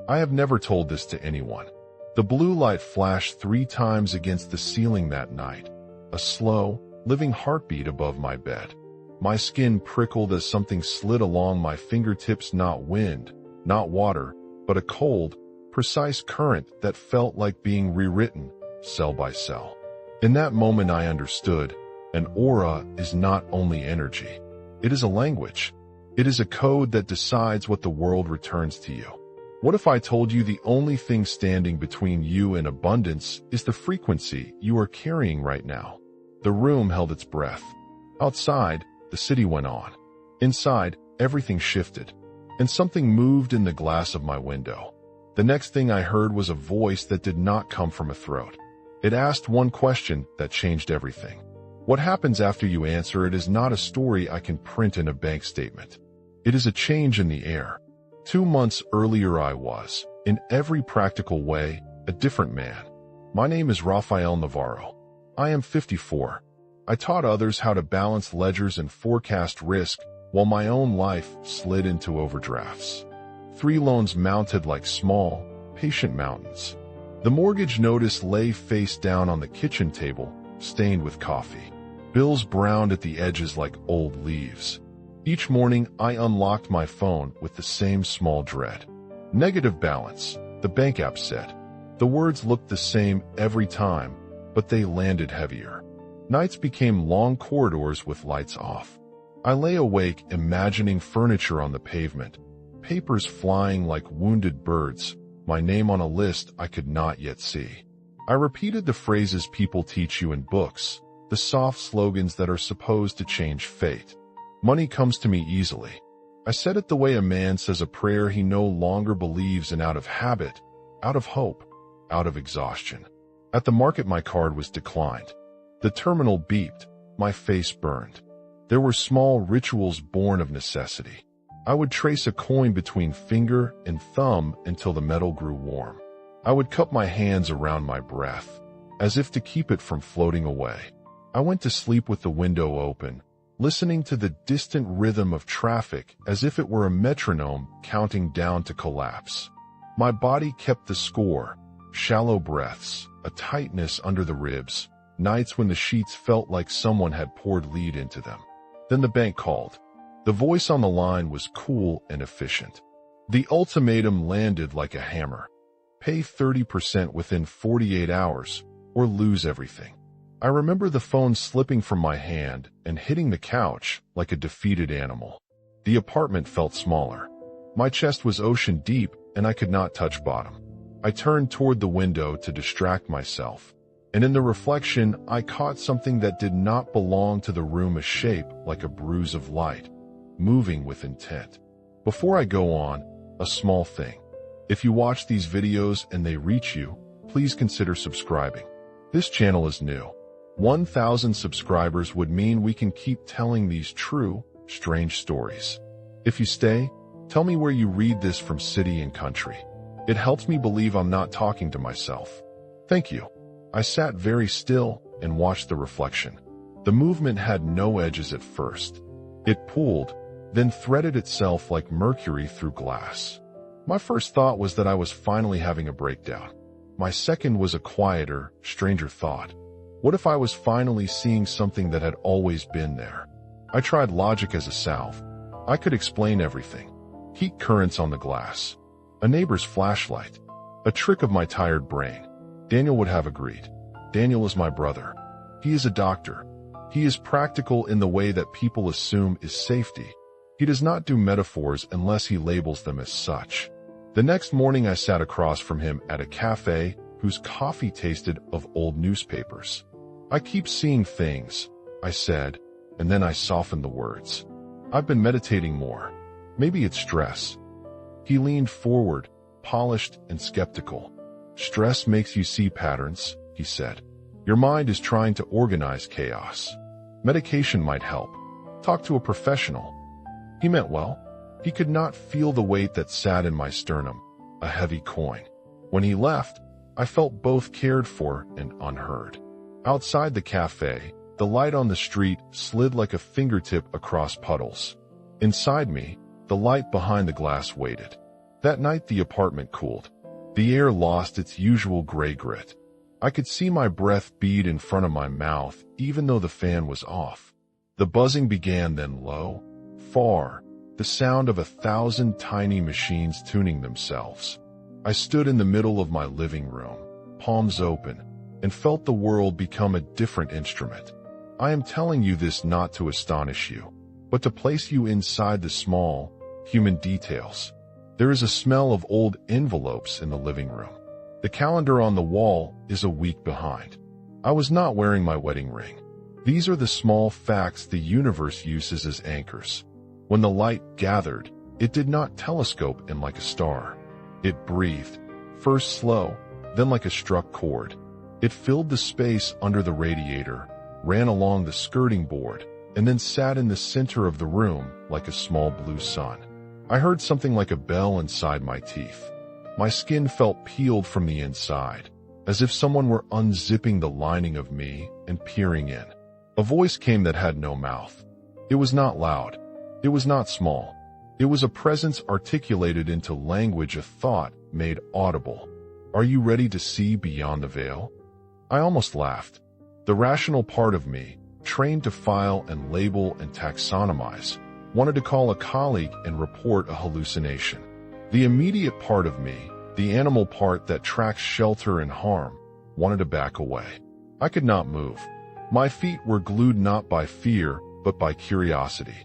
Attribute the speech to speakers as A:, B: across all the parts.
A: I have never told this to anyone. The blue light flashed 3 times against the ceiling that night, a slow, living heartbeat above my bed. My skin prickled as something slid along my fingertips, not wind, not water, but a cold, precise current that felt like being rewritten, cell by cell. In that moment I understood, an aura is not only energy. It is a language. It is a code that decides what the world returns to you. What if I told you the only thing standing between you and abundance is the frequency you are carrying right now? The room held its breath. Outside, the city went on. Inside, everything shifted, and something moved in the glass of my window. The next thing I heard was a voice that did not come from a throat. It asked one question that changed everything. What happens after you answer it is not a story I can print in a bank statement. It is a change in the air. 2 months earlier I was, in every practical way, a different man. My name is Rafael Navarro. I am 54. I taught others how to balance ledgers and forecast risk, while my own life slid into overdrafts. 3 loans mounted like small, patient mountains. The mortgage notice lay face down on the kitchen table, stained with coffee. Bills browned at the edges like old leaves. Each morning, I unlocked my phone with the same small dread. Negative balance, the bank app said. The words looked the same every time, but they landed heavier. Nights became long corridors with lights off. I lay awake imagining furniture on the pavement, papers flying like wounded birds, my name on a list I could not yet see. I repeated the phrases people teach you in books, the soft slogans that are supposed to change fate. Money comes to me easily. I said it the way a man says a prayer he no longer believes in, out of habit, out of hope, out of exhaustion. At the market my card was declined. The terminal beeped, my face burned. There were small rituals born of necessity. I would trace a coin between finger and thumb until the metal grew warm. I would cup my hands around my breath, as if to keep it from floating away. I went to sleep with the window open, listening to the distant rhythm of traffic as if it were a metronome counting down to collapse. My body kept the score, shallow breaths, a tightness under the ribs, nights when the sheets felt like someone had poured lead into them. Then the bank called. The voice on the line was cool and efficient. The ultimatum landed like a hammer. Pay 30% within 48 hours, or lose everything. I remember the phone slipping from my hand and hitting the couch like a defeated animal. The apartment felt smaller. My chest was ocean deep and I could not touch bottom. I turned toward the window to distract myself, and in the reflection I caught something that did not belong to the room, a shape like a bruise of light, moving with intent. Before I go on, a small thing. If you watch these videos and they reach you, please consider subscribing. This channel is new. 1,000 subscribers would mean we can keep telling these true, strange stories. If you stay, tell me where you read this from, city and country. It helps me believe I'm not talking to myself. Thank you. I sat very still and watched the reflection. The movement had no edges at first. It pulled, then threaded itself like mercury through glass. My first thought was that I was finally having a breakdown. My second was a quieter, stranger thought. What if I was finally seeing something that had always been there? I tried logic as a salve. I could explain everything. Heat currents on the glass. A neighbor's flashlight. A trick of my tired brain. Daniel would have agreed. Daniel is my brother. He is a doctor. He is practical in the way that people assume is safety. He does not do metaphors unless he labels them as such. The next morning I sat across from him at a cafe whose coffee tasted of old newspapers. I keep seeing things, I said, and then I softened the words. I've been meditating more. Maybe it's stress. He leaned forward, polished and skeptical. Stress makes you see patterns, he said. Your mind is trying to organize chaos. Medication might help. Talk to a professional. He meant well. He could not feel the weight that sat in my sternum, a heavy coin. When he left, I felt both cared for and unheard. Outside the cafe, the light on the street slid like a fingertip across puddles. Inside me, the light behind the glass waited. That night the apartment cooled. The air lost its usual gray grit. I could see my breath bead in front of my mouth even though the fan was off. The buzzing began, then low, far, the sound of 1,000 tiny machines tuning themselves. I stood in the middle of my living room, palms open, and felt the world become a different instrument. I am telling you this not to astonish you, but to place you inside the small, human details. There is a smell of old envelopes in the living room. The calendar on the wall is a week behind. I was not wearing my wedding ring. These are the small facts the universe uses as anchors. When the light gathered, it did not telescope in like a star. It breathed, first slow, then like a struck chord. It filled the space under the radiator, ran along the skirting board, and then sat in the center of the room like a small blue sun. I heard something like a bell inside my teeth. My skin felt peeled from the inside, as if someone were unzipping the lining of me and peering in. A voice came that had no mouth. It was not loud. It was not small. It was a presence articulated into language, a thought made audible. Are you ready to see beyond the veil? I almost laughed. The rational part of me, trained to file and label and taxonomize, wanted to call a colleague and report a hallucination. The immediate part of me, the animal part that tracks shelter and harm, wanted to back away. I could not move. My feet were glued not by fear, but by curiosity.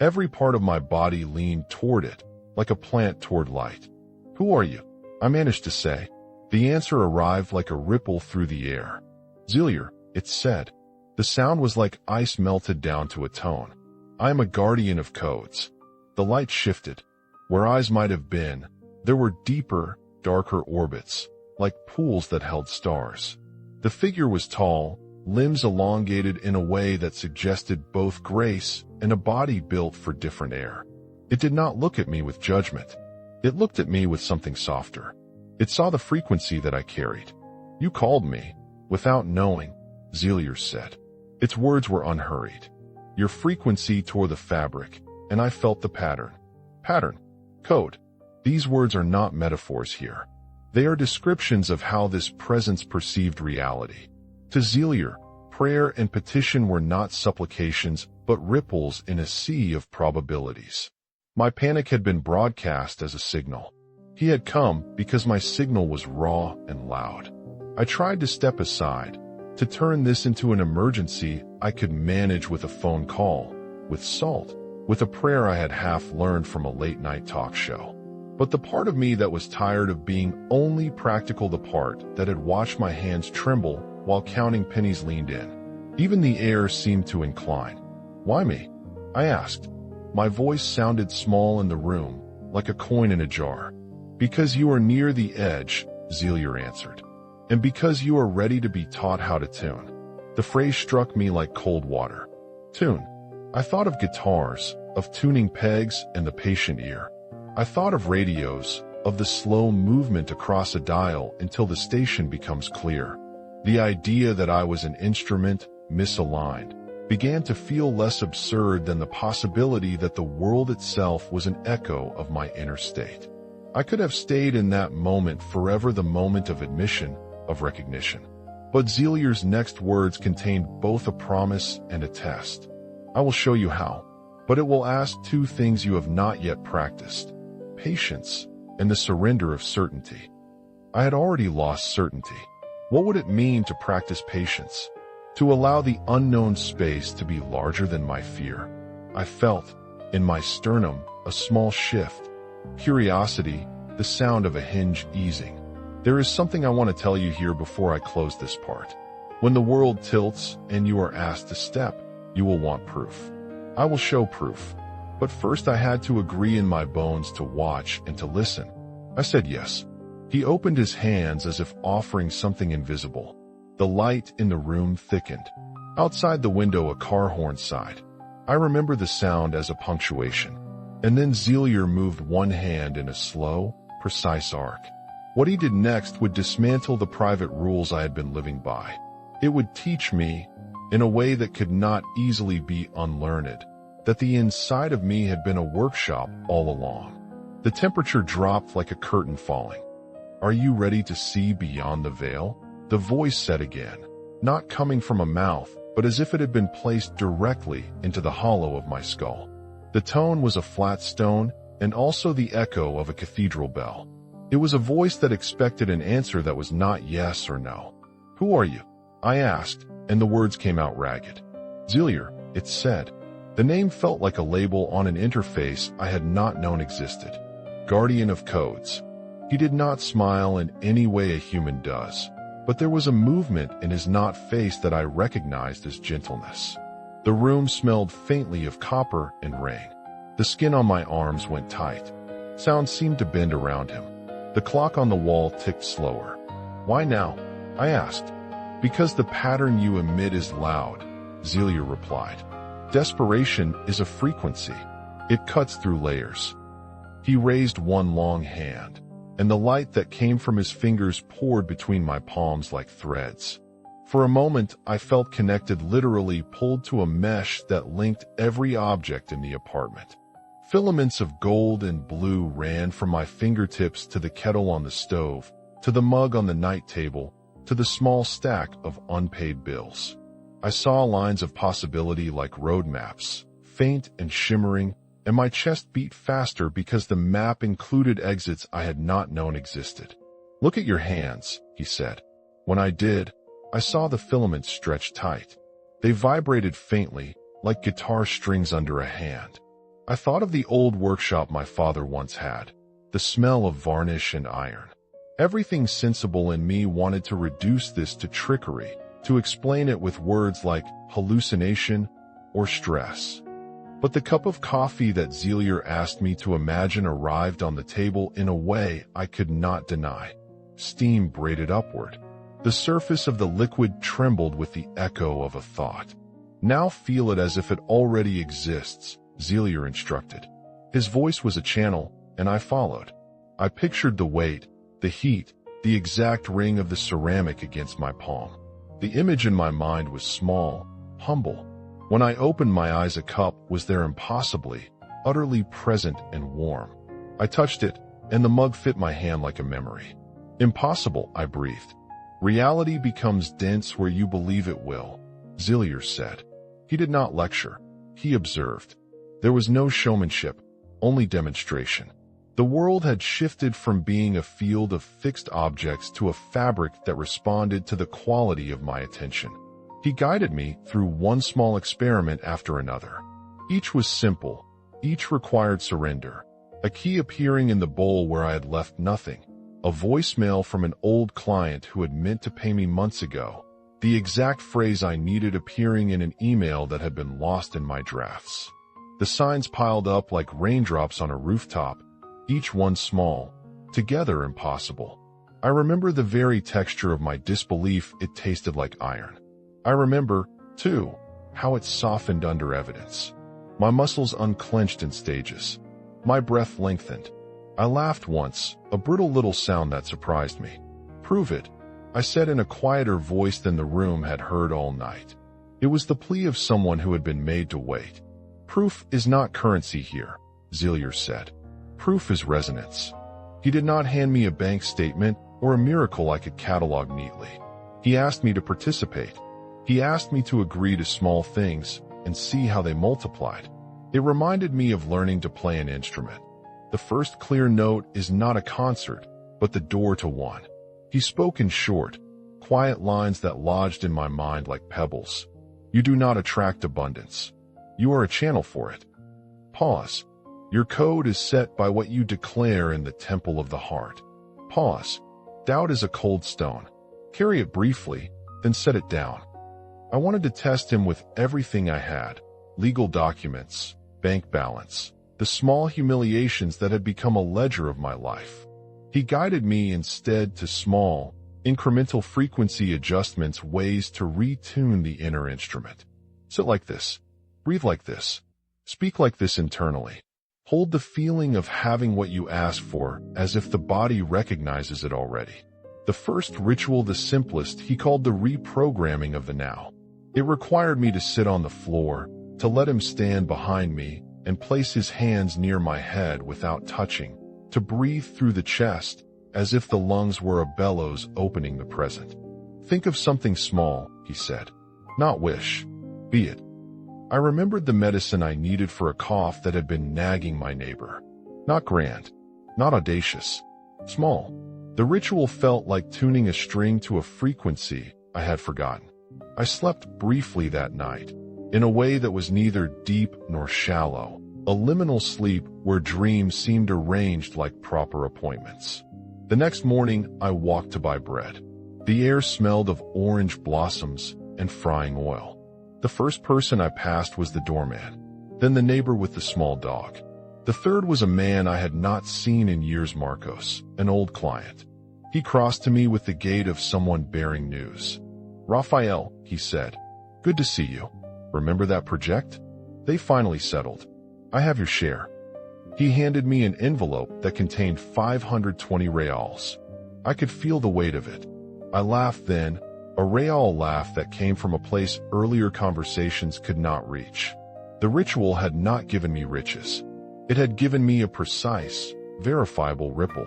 A: Every part of my body leaned toward it, like a plant toward light. Who are you? I managed to say. The answer arrived like a ripple through the air. Xelior, it said. The sound was like ice melted down to a tone. I am a guardian of codes. The light shifted. Where eyes might have been, there were deeper, darker orbits, like pools that held stars. The figure was tall, limbs elongated in a way that suggested both grace and a body built for different air. It did not look at me with judgment. It looked at me with something softer. It saw the frequency that I carried. You called me, without knowing, Xelior said. Its words were unhurried. Your frequency tore the fabric, and I felt the pattern. Pattern. Code. These words are not metaphors here. They are descriptions of how this presence perceived reality. To Xelior, prayer and petition were not supplications, but ripples in a sea of probabilities. My panic had been broadcast as a signal. He had come because my signal was raw and loud. I tried to step aside, to turn this into an emergency I could manage with a phone call, with salt, with a prayer I had half learned from a late-night talk show. But the part of me that was tired of being only practical, the part that had watched my hands tremble while counting pennies, leaned in. Even the air seemed to incline. Why me? I asked. My voice sounded small in the room, like a coin in a jar. Because you are near the edge, Xelior answered. And because you are ready to be taught how to tune. The phrase struck me like cold water. Tune. I thought of guitars, of tuning pegs and the patient ear. I thought of radios, of the slow movement across a dial until the station becomes clear. The idea that I was an instrument, misaligned, began to feel less absurd than the possibility that the world itself was an echo of my inner state. I could have stayed in that moment forever, the moment of admission, of recognition. But Xelior's next words contained both a promise and a test. I will show you how, but it will ask two things you have not yet practiced: patience and the surrender of certainty. I had already lost certainty. What would it mean to practice patience? To allow the unknown space to be larger than my fear. I felt, in my sternum, a small shift. Curiosity, the sound of a hinge easing. There is something I want to tell you here before I close this part. When the world tilts and you are asked to step, you will want proof. I will show proof. But first I had to agree in my bones to watch and to listen. I said yes. He opened his hands as if offering something invisible. The light in the room thickened. Outside the window a car horn sighed. I remember the sound as a punctuation. And then Xelior moved one hand in a slow, precise arc. What he did next would dismantle the private rules I had been living by. It would teach me, in a way that could not easily be unlearned, that the inside of me had been a workshop all along. The temperature dropped like a curtain falling. "Are you ready to see beyond the veil?" the voice said again, not coming from a mouth, but as if it had been placed directly into the hollow of my skull. The tone was a flat stone and also the echo of a cathedral bell. It was a voice that expected an answer that was not yes or no. "Who are you?" I asked, and the words came out ragged. "Xelior," it said. The name felt like a label on an interface I had not known existed. Guardian of codes. He did not smile in any way a human does, but there was a movement in his not face that I recognized as gentleness. The room smelled faintly of copper and rain. The skin on my arms went tight. Sound seemed to bend around him. The clock on the wall ticked slower. "Why now?" I asked. "Because the pattern you emit is loud," Xelior replied. "Desperation is a frequency. It cuts through layers." He raised one long hand, and the light that came from his fingers poured between my palms like threads. For a moment, I felt connected, literally pulled to a mesh that linked every object in the apartment. Filaments of gold and blue ran from my fingertips to the kettle on the stove, to the mug on the night table, to the small stack of unpaid bills. I saw lines of possibility like road maps, faint and shimmering, and my chest beat faster because the map included exits I had not known existed. "Look at your hands," he said. When I did, I saw the filaments stretch tight. They vibrated faintly, like guitar strings under a hand. I thought of the old workshop my father once had, the smell of varnish and iron. Everything sensible in me wanted to reduce this to trickery, to explain it with words like hallucination or stress. But the cup of coffee that Xelior asked me to imagine arrived on the table in a way I could not deny. Steam braided upward. The surface of the liquid trembled with the echo of a thought. "Now feel it as if it already exists," Xelior instructed. His voice was a channel, and I followed. I pictured the weight, the heat, the exact ring of the ceramic against my palm. The image in my mind was small, humble. When I opened my eyes, a cup was there, impossibly, utterly present and warm. I touched it, and the mug fit my hand like a memory. "Impossible," I breathed. "Reality becomes dense where you believe it will," Xelior said. He did not lecture. He observed. There was no showmanship, only demonstration. The world had shifted from being a field of fixed objects to a fabric that responded to the quality of my attention. He guided me through one small experiment after another. Each was simple. Each required surrender. A key appearing in the bowl where I had left nothing. A voicemail from an old client who had meant to pay me months ago. The exact phrase I needed appearing in an email that had been lost in my drafts. The signs piled up like raindrops on a rooftop, each one small, together impossible. I remember the very texture of my disbelief. It tasted like iron. I remember, too, how it softened under evidence. My muscles unclenched in stages. My breath lengthened. I laughed once, a brittle little sound that surprised me. "Prove it," I said in a quieter voice than the room had heard all night. It was the plea of someone who had been made to wait. "Proof is not currency here," Xelior said. "Proof is resonance." He did not hand me a bank statement or a miracle I could catalog neatly. He asked me to participate. He asked me to agree to small things and see how they multiplied. It reminded me of learning to play an instrument. The first clear note is not a concert, but the door to one. He spoke in short, quiet lines that lodged in my mind like pebbles. "You do not attract abundance. You are a channel for it." Pause. "Your code is set by what you declare in the temple of the heart." Pause. "Doubt is a cold stone. Carry it briefly, then set it down." I wanted to test him with everything I had. Legal documents, bank balance, the small humiliations that had become a ledger of my life. He guided me instead to small, incremental frequency adjustments, ways to retune the inner instrument. Sit like this. Breathe like this. Speak like this internally. Hold the feeling of having what you ask for as if the body recognizes it already. The first ritual, the simplest, he called the reprogramming of the now. It required me to sit on the floor, to let him stand behind me and place his hands near my head without touching, to breathe through the chest, as if the lungs were a bellows opening the present. Think of something small, he said. Not wish. Be it. I remembered the medicine I needed for a cough that had been nagging my neighbor. Not grand. Not audacious. Small. The ritual felt like tuning a string to a frequency I had forgotten. I slept briefly that night, in a way that was neither deep nor shallow, a liminal sleep where dreams seemed arranged like proper appointments. The next morning, I walked to buy bread. The air smelled of orange blossoms and frying oil. The first person I passed was the doorman, then the neighbor with the small dog. The third was a man I had not seen in years, Marcos, an old client. He crossed to me with the gait of someone bearing news. Raphael, he said, good to see you. Remember that project? They finally settled. I have your share. He handed me an envelope that contained 520 reals. I could feel the weight of it. I laughed then, a real laugh that came from a place earlier conversations could not reach. The ritual had not given me riches. It had given me a precise, verifiable ripple.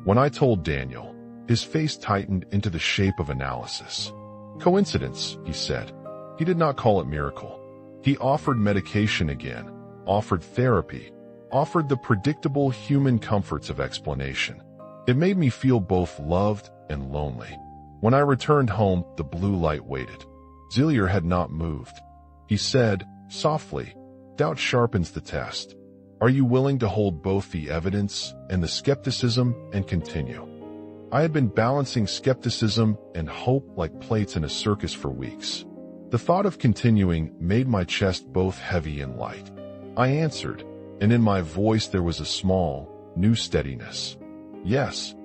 A: When I told Daniel, his face tightened into the shape of analysis. Coincidence, he said. He did not call it miracle. He offered medication again, offered therapy, offered the predictable human comforts of explanation. It made me feel both loved and lonely. When I returned home, the blue light waited. Xelior had not moved. He said, softly, doubt sharpens the test. Are you willing to hold both the evidence and the skepticism and continue? I had been balancing skepticism and hope like plates in a circus for weeks. The thought of continuing made my chest both heavy and light. I answered, and in my voice there was a small, new steadiness. Yes.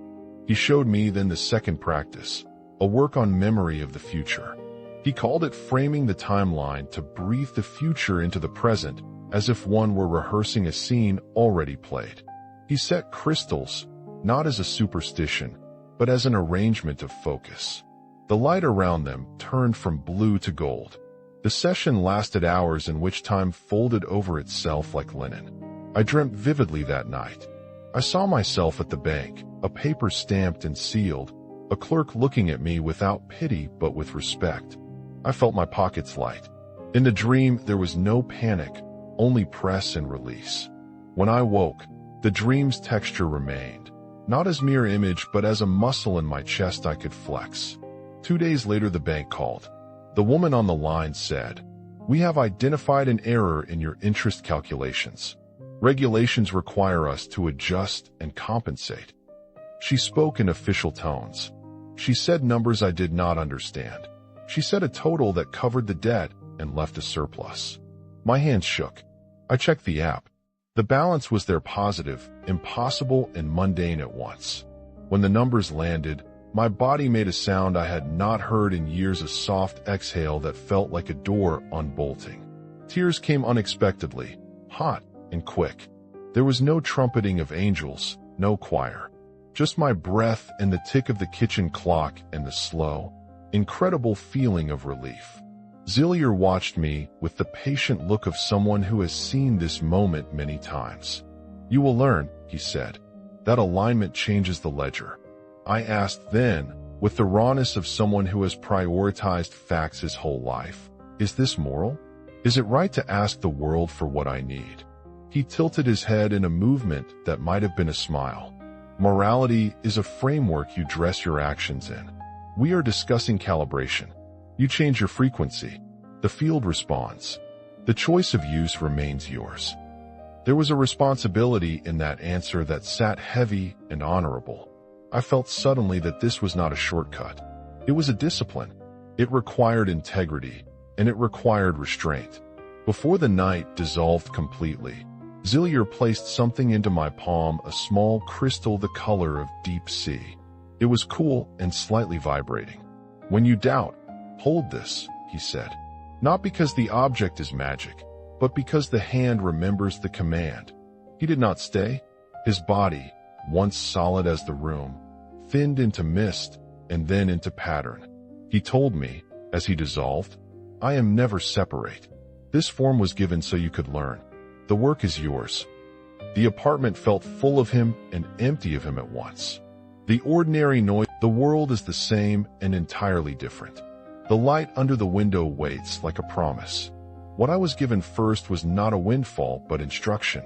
A: He showed me then the second practice, a work on memory of the future. He called it framing the timeline to breathe the future into the present, as if one were rehearsing a scene already played. He set crystals, not as a superstition, but as an arrangement of focus. The light around them turned from blue to gold. The session lasted hours in which time folded over itself like linen. I dreamt vividly that night. I saw myself at the bank, a paper stamped and sealed, a clerk looking at me without pity but with respect. I felt my pockets light. In the dream, there was no panic, only press and release. When I woke, the dream's texture remained, not as mere image but as a muscle in my chest I could flex. 2 days later the bank called. The woman on the line said, "We have identified an error in your interest calculations. Regulations require us to adjust and compensate." She spoke in official tones. She said numbers I did not understand. She said a total that covered the debt and left a surplus. My hands shook. I checked the app. The balance was there, positive, impossible, and mundane at once. When the numbers landed, my body made a sound I had not heard in years, a soft exhale that felt like a door unbolting. Tears came unexpectedly, hot and quick. There was no trumpeting of angels, no choir. Just my breath and the tick of the kitchen clock and the slow, incredible feeling of relief. Xelior watched me with the patient look of someone who has seen this moment many times. "You will learn," he said. "That alignment changes the ledger." I asked then, with the rawness of someone who has prioritized facts his whole life, "Is this moral? Is it right to ask the world for what I need?" He tilted his head in a movement that might have been a smile. "Morality is a framework you dress your actions in. We are discussing calibration. You change your frequency. The field responds. The choice of use remains yours." There was a responsibility in that answer that sat heavy and honorable. I felt suddenly that this was not a shortcut. It was a discipline. It required integrity, and it required restraint. Before the night dissolved completely, Xelior placed something into my palm, a small crystal the color of deep sea. It was cool and slightly vibrating. "When you doubt, hold this," he said. Not because the object is magic, but because the hand remembers the command. He did not stay. His body, once solid as the room, thinned into mist and then into pattern. He told me, as he dissolved, "I am never separate. This form was given so you could learn. The work is yours." The apartment felt full of him and empty of him at once. The ordinary noise, the world is the same and entirely different. The light under the window waits like a promise. What I was given first was not a windfall, but instruction.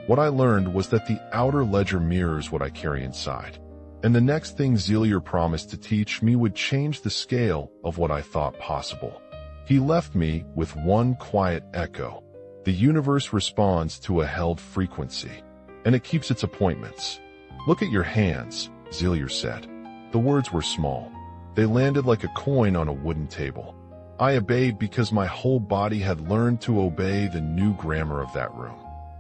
A: What I learned was that the outer ledger mirrors what I carry inside. And the next thing Xelior promised to teach me would change the scale of what I thought possible. He left me with one quiet echo. The universe responds to a held frequency, and it keeps its appointments. Look at your hands, Xelior said. The words were small. They landed like a coin on a wooden table. I obeyed because my whole body had learned to obey the new grammar of that room.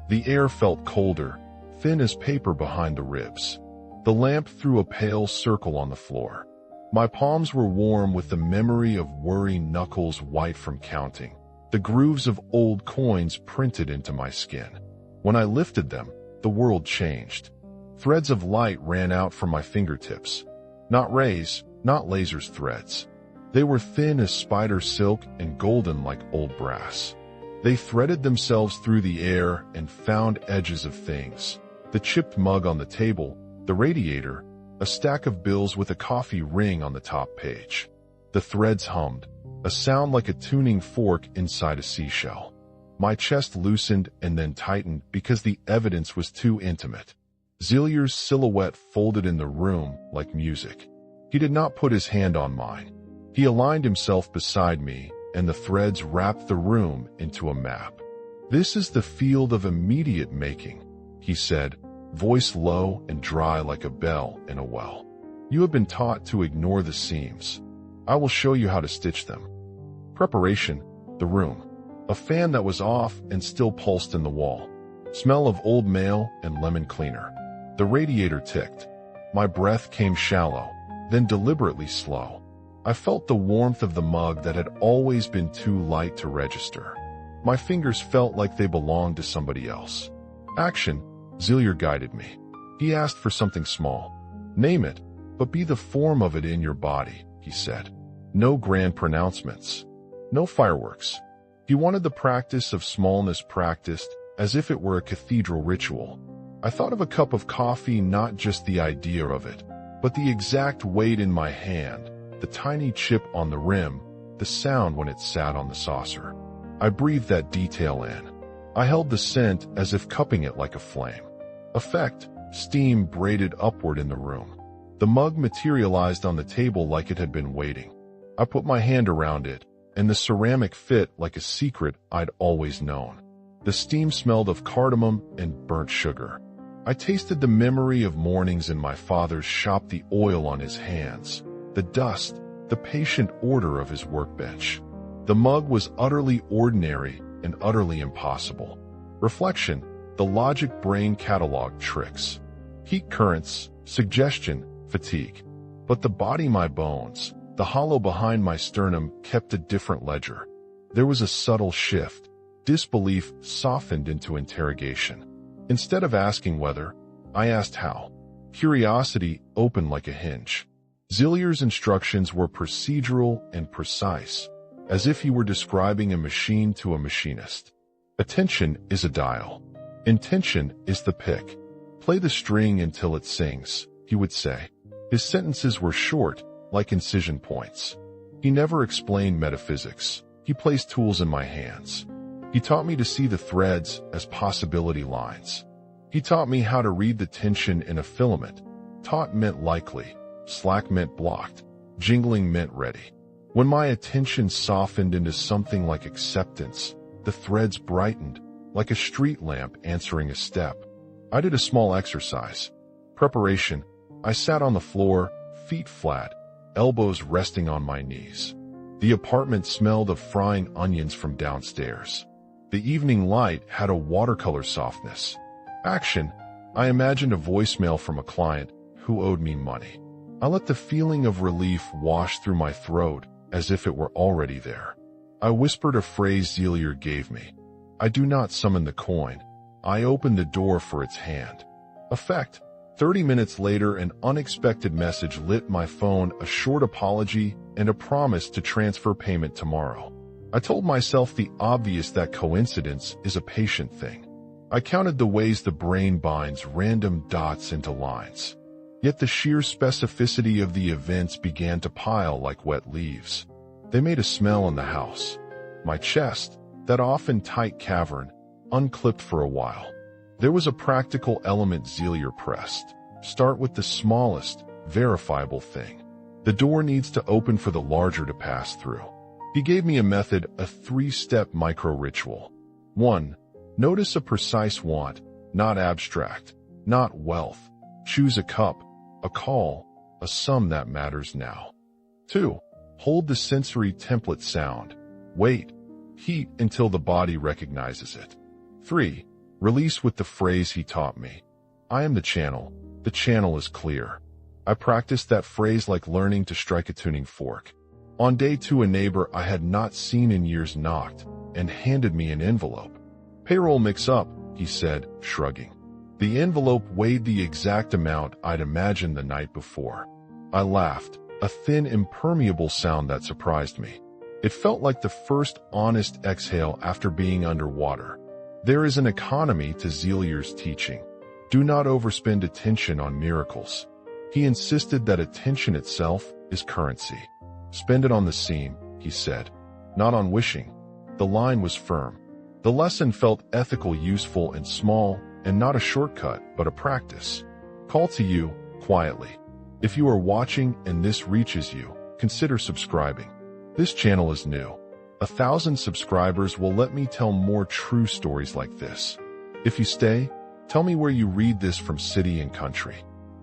A: The air felt colder, thin as paper behind the ribs. The lamp threw a pale circle on the floor. My palms were warm with the memory of worry knuckles white from counting, the grooves of old coins printed into my skin. When I lifted them, the world changed. Threads of light ran out from my fingertips. Not rays, not lasers threads. They were thin as spider silk and golden like old brass. They threaded themselves through the air and found edges of things. The chipped mug on the table, the radiator, a stack of bills with a coffee ring on the top page. The threads hummed, a sound like a tuning fork inside a seashell. My chest loosened and then tightened because the evidence was too intimate. Xelior's silhouette folded in the room like music. He did not put his hand on mine. He aligned himself beside me, and the threads wrapped the room into a map. This is the field of immediate making, he said, voice low and dry like a bell in a well. You have been taught to ignore the seams. I will show you how to stitch them. Preparation, the room. A fan that was off and still pulsed in the wall. Smell of old mail and lemon cleaner. The radiator ticked. My breath came shallow, then deliberately slow. I felt the warmth of the mug that had always been too light to register. My fingers felt like they belonged to somebody else. Action, Xelior guided me. He asked for something small. Name it, but be the form of it in your body, he said. No grand pronouncements. No fireworks. He wanted the practice of smallness practiced as if it were a cathedral ritual. I thought of a cup of coffee, not just the idea of it, but the exact weight in my hand, the tiny chip on the rim, the sound when it sat on the saucer. I breathed that detail in. I held the scent as if cupping it like a flame. Effect, steam braided upward in the room. The mug materialized on the table like it had been waiting. I put my hand around it, and the ceramic fit like a secret I'd always known. The steam smelled of cardamom and burnt sugar. I tasted the memory of mornings in my father's shop, the oil on his hands, the dust, the patient order of his workbench. The mug was utterly ordinary and utterly impossible. Reflection, the logic brain cataloged tricks. Heat currents, suggestion, fatigue. But the body, my bones, the hollow behind my sternum, kept a different ledger. There was a subtle shift. Disbelief softened into interrogation. Instead of asking whether, I asked how. Curiosity opened like a hinge. Xelior's instructions were procedural and precise, as if he were describing a machine to a machinist. Attention is a dial. Intention is the pick. Play the string until it sings, he would say. His sentences were short, like incision points. He never explained metaphysics. He placed tools in my hands. He taught me to see the threads as possibility lines. He taught me how to read the tension in a filament. Taut meant likely, slack meant blocked, jingling meant ready. When my attention softened into something like acceptance, the threads brightened, like a street lamp answering a step. I did a small exercise. Preparation. I sat on the floor, feet flat, elbows resting on my knees. The apartment smelled of frying onions from downstairs. The evening light had a watercolor softness. Action. I imagined a voicemail from a client who owed me money. I let the feeling of relief wash through my throat as if it were already there. I whispered a phrase Xelior gave me. I do not summon the coin. I open the door for its hand. Effect. 30 minutes later, an unexpected message lit my phone, a short apology and a promise to transfer payment tomorrow. I told myself the obvious, that coincidence is a patient thing. I counted the ways the brain binds random dots into lines. Yet the sheer specificity of the events began to pile like wet leaves. They made a smell in the house. My chest, that often tight cavern, unclipped for a while. There was a practical element Xelior pressed. Start with the smallest, verifiable thing. The door needs to open for the larger to pass through. He gave me a method, a 3-step micro-ritual. 1. Notice a precise want, not abstract, not wealth. Choose a cup, a call, a sum that matters now. 2. Hold the sensory template sound. Wait, heat until the body recognizes it. 3. Release with the phrase he taught me. I am the channel is clear. I practiced that phrase like learning to strike a tuning fork. On day 2, a neighbor I had not seen in years knocked and handed me an envelope. Payroll mix-up, he said, shrugging. The envelope weighed the exact amount I'd imagined the night before. I laughed, a thin, impermeable sound that surprised me. It felt like the first honest exhale after being underwater. There is an economy to Xelior's teaching. Do not overspend attention on miracles. He insisted that attention itself is currency. Spend it on the seam, he said, not on wishing. The line was firm. The lesson felt ethical, useful, and small, and not a shortcut, but a practice. Call to you, quietly. If you are watching and this reaches you, consider subscribing. This channel is new. 1,000 subscribers will let me tell more true stories like this. If you stay, tell me where you read this from, city and country.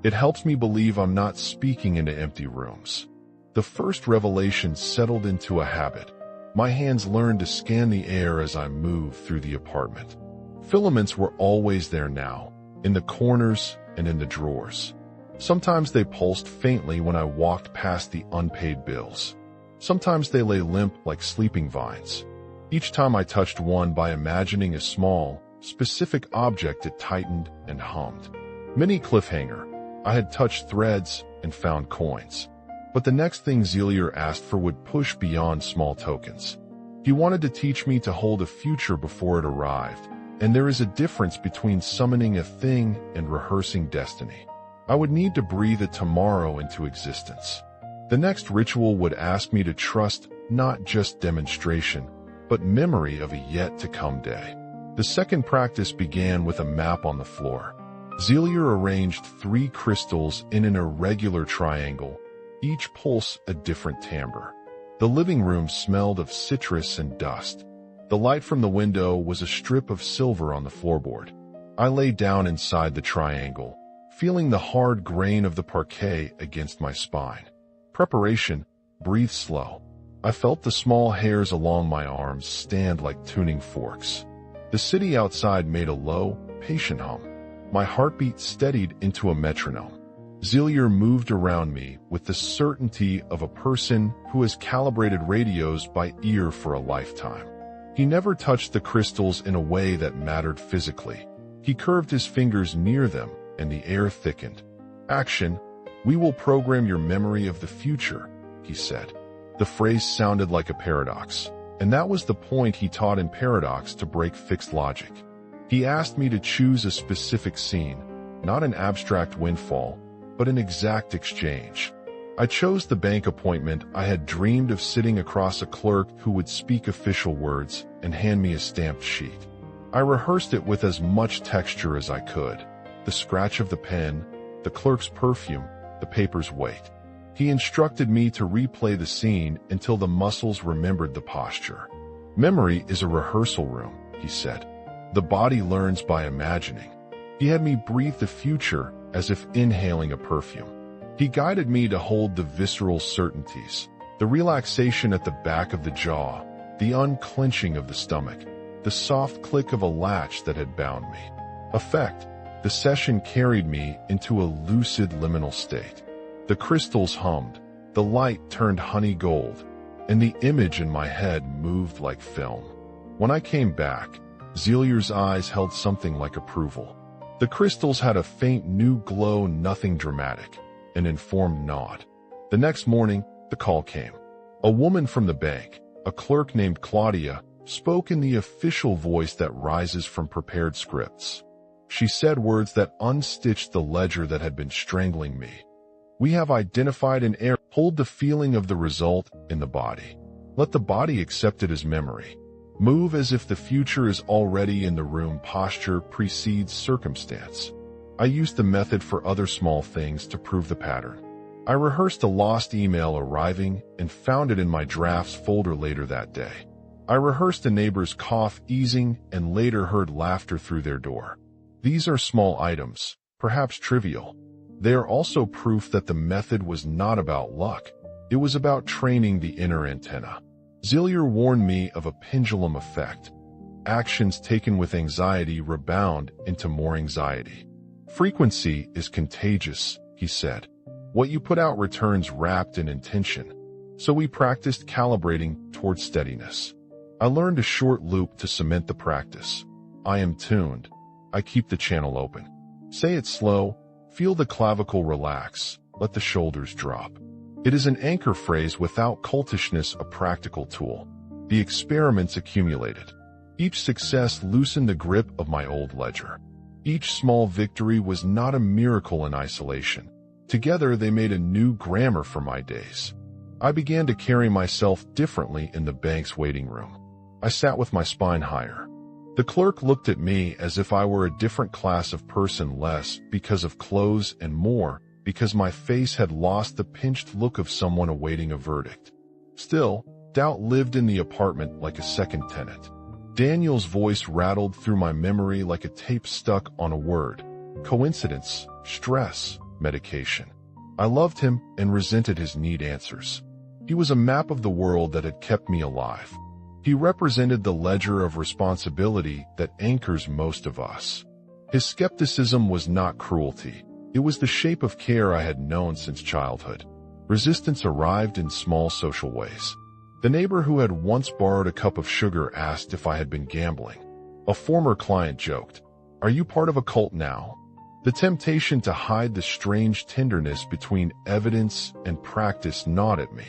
A: It helps me believe I'm not speaking into empty rooms. The first revelation settled into a habit. My hands learned to scan the air as I moved through the apartment. Filaments were always there now, in the corners and in the drawers. Sometimes they pulsed faintly when I walked past the unpaid bills. Sometimes they lay limp like sleeping vines. Each time I touched one by imagining a small, specific object, it tightened and hummed. Mini cliffhanger. I had touched threads and found coins. But the next thing Xelior asked for would push beyond small tokens. He wanted to teach me to hold a future before it arrived, and there is a difference between summoning a thing and rehearsing destiny. I would need to breathe a tomorrow into existence. The next ritual would ask me to trust not just demonstration, but memory of a yet-to-come day. The second practice began with a map on the floor. Xelior arranged 3 crystals in an irregular triangle, each pulse a different timbre. The living room smelled of citrus and dust. The light from the window was a strip of silver on the floorboard. I lay down inside the triangle, feeling the hard grain of the parquet against my spine. Preparation, breathe slow. I felt the small hairs along my arms stand like tuning forks. The city outside made a low, patient hum. My heartbeat steadied into a metronome. Xelior moved around me with the certainty of a person who has calibrated radios by ear for a lifetime. He never touched the crystals in a way that mattered physically. He curved his fingers near them, and the air thickened. Action, we will program your memory of the future, he said. The phrase sounded like a paradox, and that was the point he taught in paradox to break fixed logic. He asked me to choose a specific scene, not an abstract windfall, but an exact exchange. I chose the bank appointment. I had dreamed of sitting across a clerk who would speak official words and hand me a stamped sheet. I rehearsed it with as much texture as I could. The scratch of the pen, the clerk's perfume, the paper's weight. He instructed me to replay the scene until the muscles remembered the posture. Memory is a rehearsal room, he said. The body learns by imagining. He had me breathe the future as if inhaling a perfume. He guided me to hold the visceral certainties, the relaxation at the back of the jaw, the unclenching of the stomach, the soft click of a latch that had bound me. Effect, the session carried me into a lucid liminal state. The crystals hummed, the light turned honey gold, and the image in my head moved like film. When I came back, Xelior's eyes held something like approval. The crystals had a faint new glow, nothing dramatic, an informed nod. The next morning, the call came. A woman from the bank, a clerk named Claudia, spoke in the official voice that rises from prepared scripts. She said words that unstitched the ledger that had been strangling me. We have identified an error. Hold the feeling of the result in the body. Let the body accept it as memory. Move as if the future is already in the room. Posture precedes circumstance. I used the method for other small things to prove the pattern. I rehearsed a lost email arriving and found it in my drafts folder later that day. I rehearsed a neighbor's cough easing and later heard laughter through their door. These are small items, perhaps trivial. They are also proof that the method was not about luck. It was about training the inner antenna. Xelior warned me of a pendulum effect. Actions taken with anxiety rebound into more anxiety. Frequency is contagious, he said. What you put out returns wrapped in intention. So we practiced calibrating towards steadiness. I learned a short loop to cement the practice. I am tuned. I keep the channel open. Say it slow. Feel the clavicle relax. Let the shoulders drop. It is an anchor phrase without cultishness, a practical tool. The experiments accumulated. Each success loosened the grip of my old ledger. Each small victory was not a miracle in isolation. Together they made a new grammar for my days. I began to carry myself differently in the bank's waiting room. I sat with my spine higher. The clerk looked at me as if I were a different class of person, less because of clothes and more because my face had lost the pinched look of someone awaiting a verdict. Still, doubt lived in the apartment like a second tenant. Daniel's voice rattled through my memory like a tape stuck on a word. Coincidence, stress, medication. I loved him and resented his neat answers. He was a map of the world that had kept me alive. He represented the ledger of responsibility that anchors most of us. His skepticism was not cruelty. It was the shape of care I had known since childhood. Resistance arrived in small social ways. The neighbor who had once borrowed a cup of sugar asked if I had been gambling. A former client joked, "Are you part of a cult now?" The temptation to hide the strange tenderness between evidence and practice gnawed at me.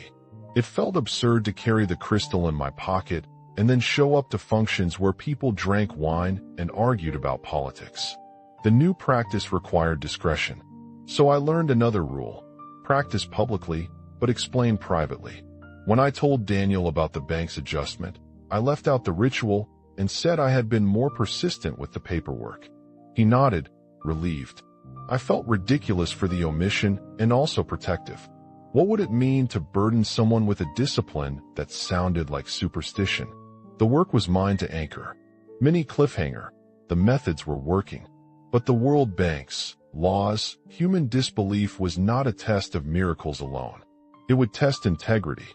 A: It felt absurd to carry the crystal in my pocket and then show up to functions where people drank wine and argued about politics. The new practice required discretion. So I learned another rule. Practice publicly, but explain privately. When I told Daniel about the bank's adjustment, I left out the ritual and said I had been more persistent with the paperwork. He nodded, relieved. I felt ridiculous for the omission and also protective. What would it mean to burden someone with a discipline that sounded like superstition? The work was mine to anchor. Mini cliffhanger. The methods were working. But the world banks, laws, human disbelief was not a test of miracles alone. It would test integrity.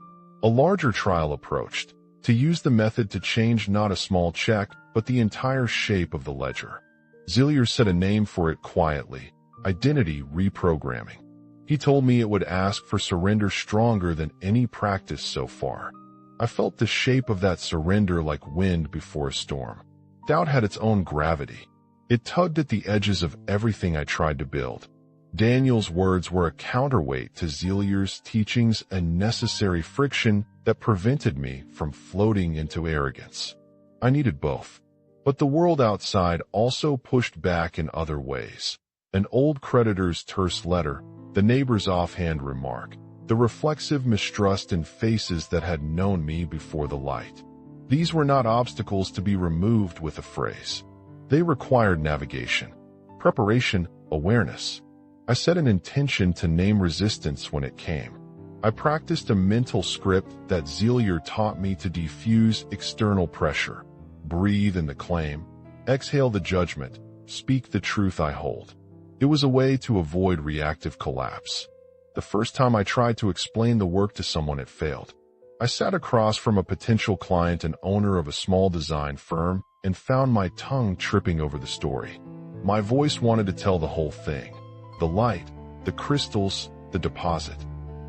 A: A larger trial approached, to use the method to change not a small check, but the entire shape of the ledger. Xelior set a name for it quietly, identity reprogramming. He told me it would ask for surrender stronger than any practice so far. I felt the shape of that surrender like wind before a storm. Doubt had its own gravity. It tugged at the edges of everything I tried to build. Daniel's words were a counterweight to Xelior's teachings, a necessary friction that prevented me from floating into arrogance. I needed both. But the world outside also pushed back in other ways. An old creditor's terse letter, the neighbor's offhand remark, the reflexive mistrust in faces that had known me before the light. These were not obstacles to be removed with a phrase. They required navigation, preparation, awareness. I set an intention to name resistance when it came. I practiced a mental script that Xelior taught me to diffuse external pressure. Breathe in the claim, exhale the judgment, speak the truth I hold. It was a way to avoid reactive collapse. The first time I tried to explain the work to someone, it failed. I sat across from a potential client and owner of a small design firm and found my tongue tripping over the story. My voice wanted to tell the whole thing. The light, the crystals, the deposit.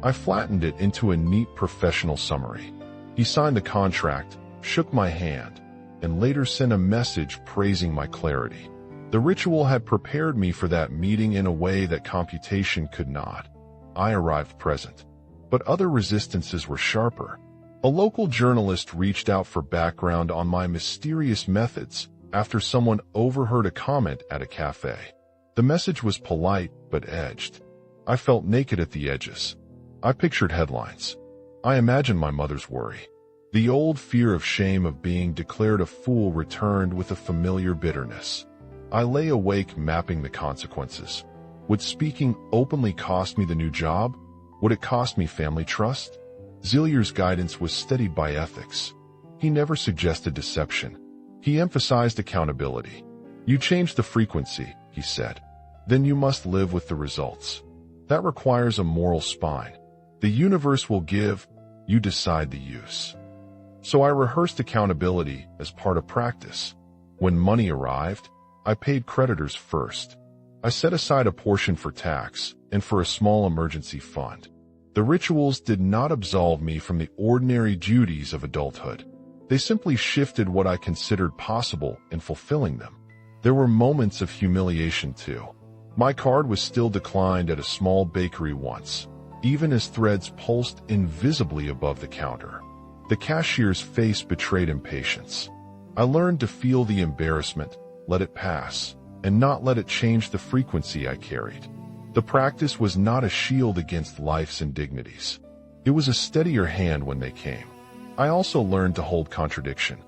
A: I flattened it into a neat professional summary. He signed the contract, shook my hand, and later sent a message praising my clarity. The ritual had prepared me for that meeting in a way that computation could not. I arrived present. But other resistances were sharper. A local journalist reached out for background on my mysterious methods after someone overheard a comment at a cafe. The message was polite but edged. I felt naked at the edges. I pictured headlines. I imagined my mother's worry. The old fear of shame of being declared a fool returned with a familiar bitterness. I lay awake mapping the consequences. Would speaking openly cost me the new job? Would it cost me family trust? Xelior's guidance was steadied by ethics. He never suggested deception. He emphasized accountability. You change the frequency, he said. Then you must live with the results. That requires a moral spine. The universe will give, you decide the use. So I rehearsed accountability as part of practice. When money arrived, I paid creditors first. I set aside a portion for tax and for a small emergency fund. The rituals did not absolve me from the ordinary duties of adulthood. They simply shifted what I considered possible in fulfilling them. There were moments of humiliation too. My card was still declined at a small bakery once, even as threads pulsed invisibly above the counter. The cashier's face betrayed impatience. I learned to feel the embarrassment, let it pass, and not let it change the frequency I carried. The practice was not a shield against life's indignities. It was a steadier hand when they came. I also learned to hold contradiction.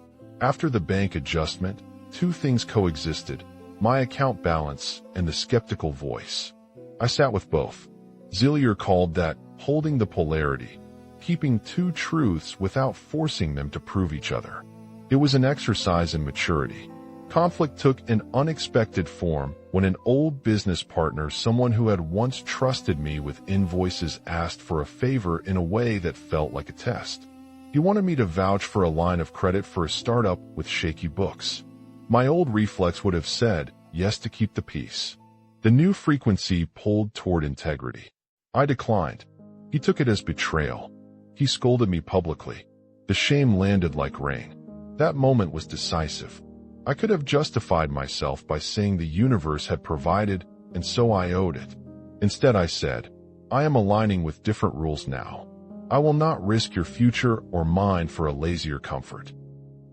A: After the bank adjustment, two things coexisted, my account balance and the skeptical voice. I sat with both. Xelior called that holding the polarity, keeping two truths without forcing them to prove each other. It was an exercise in maturity. Conflict took an unexpected form when an old business partner, someone who had once trusted me with invoices, asked for a favor in a way that felt like a test. He wanted me to vouch for a line of credit for a startup with shaky books. My old reflex would have said yes to keep the peace. The new frequency pulled toward integrity. I declined. He took it as betrayal. He scolded me publicly. The shame landed like rain. That moment was decisive. I could have justified myself by saying the universe had provided, and so I owed it. Instead I said, I am aligning with different rules now. I will not risk your future or mine for a lazier comfort.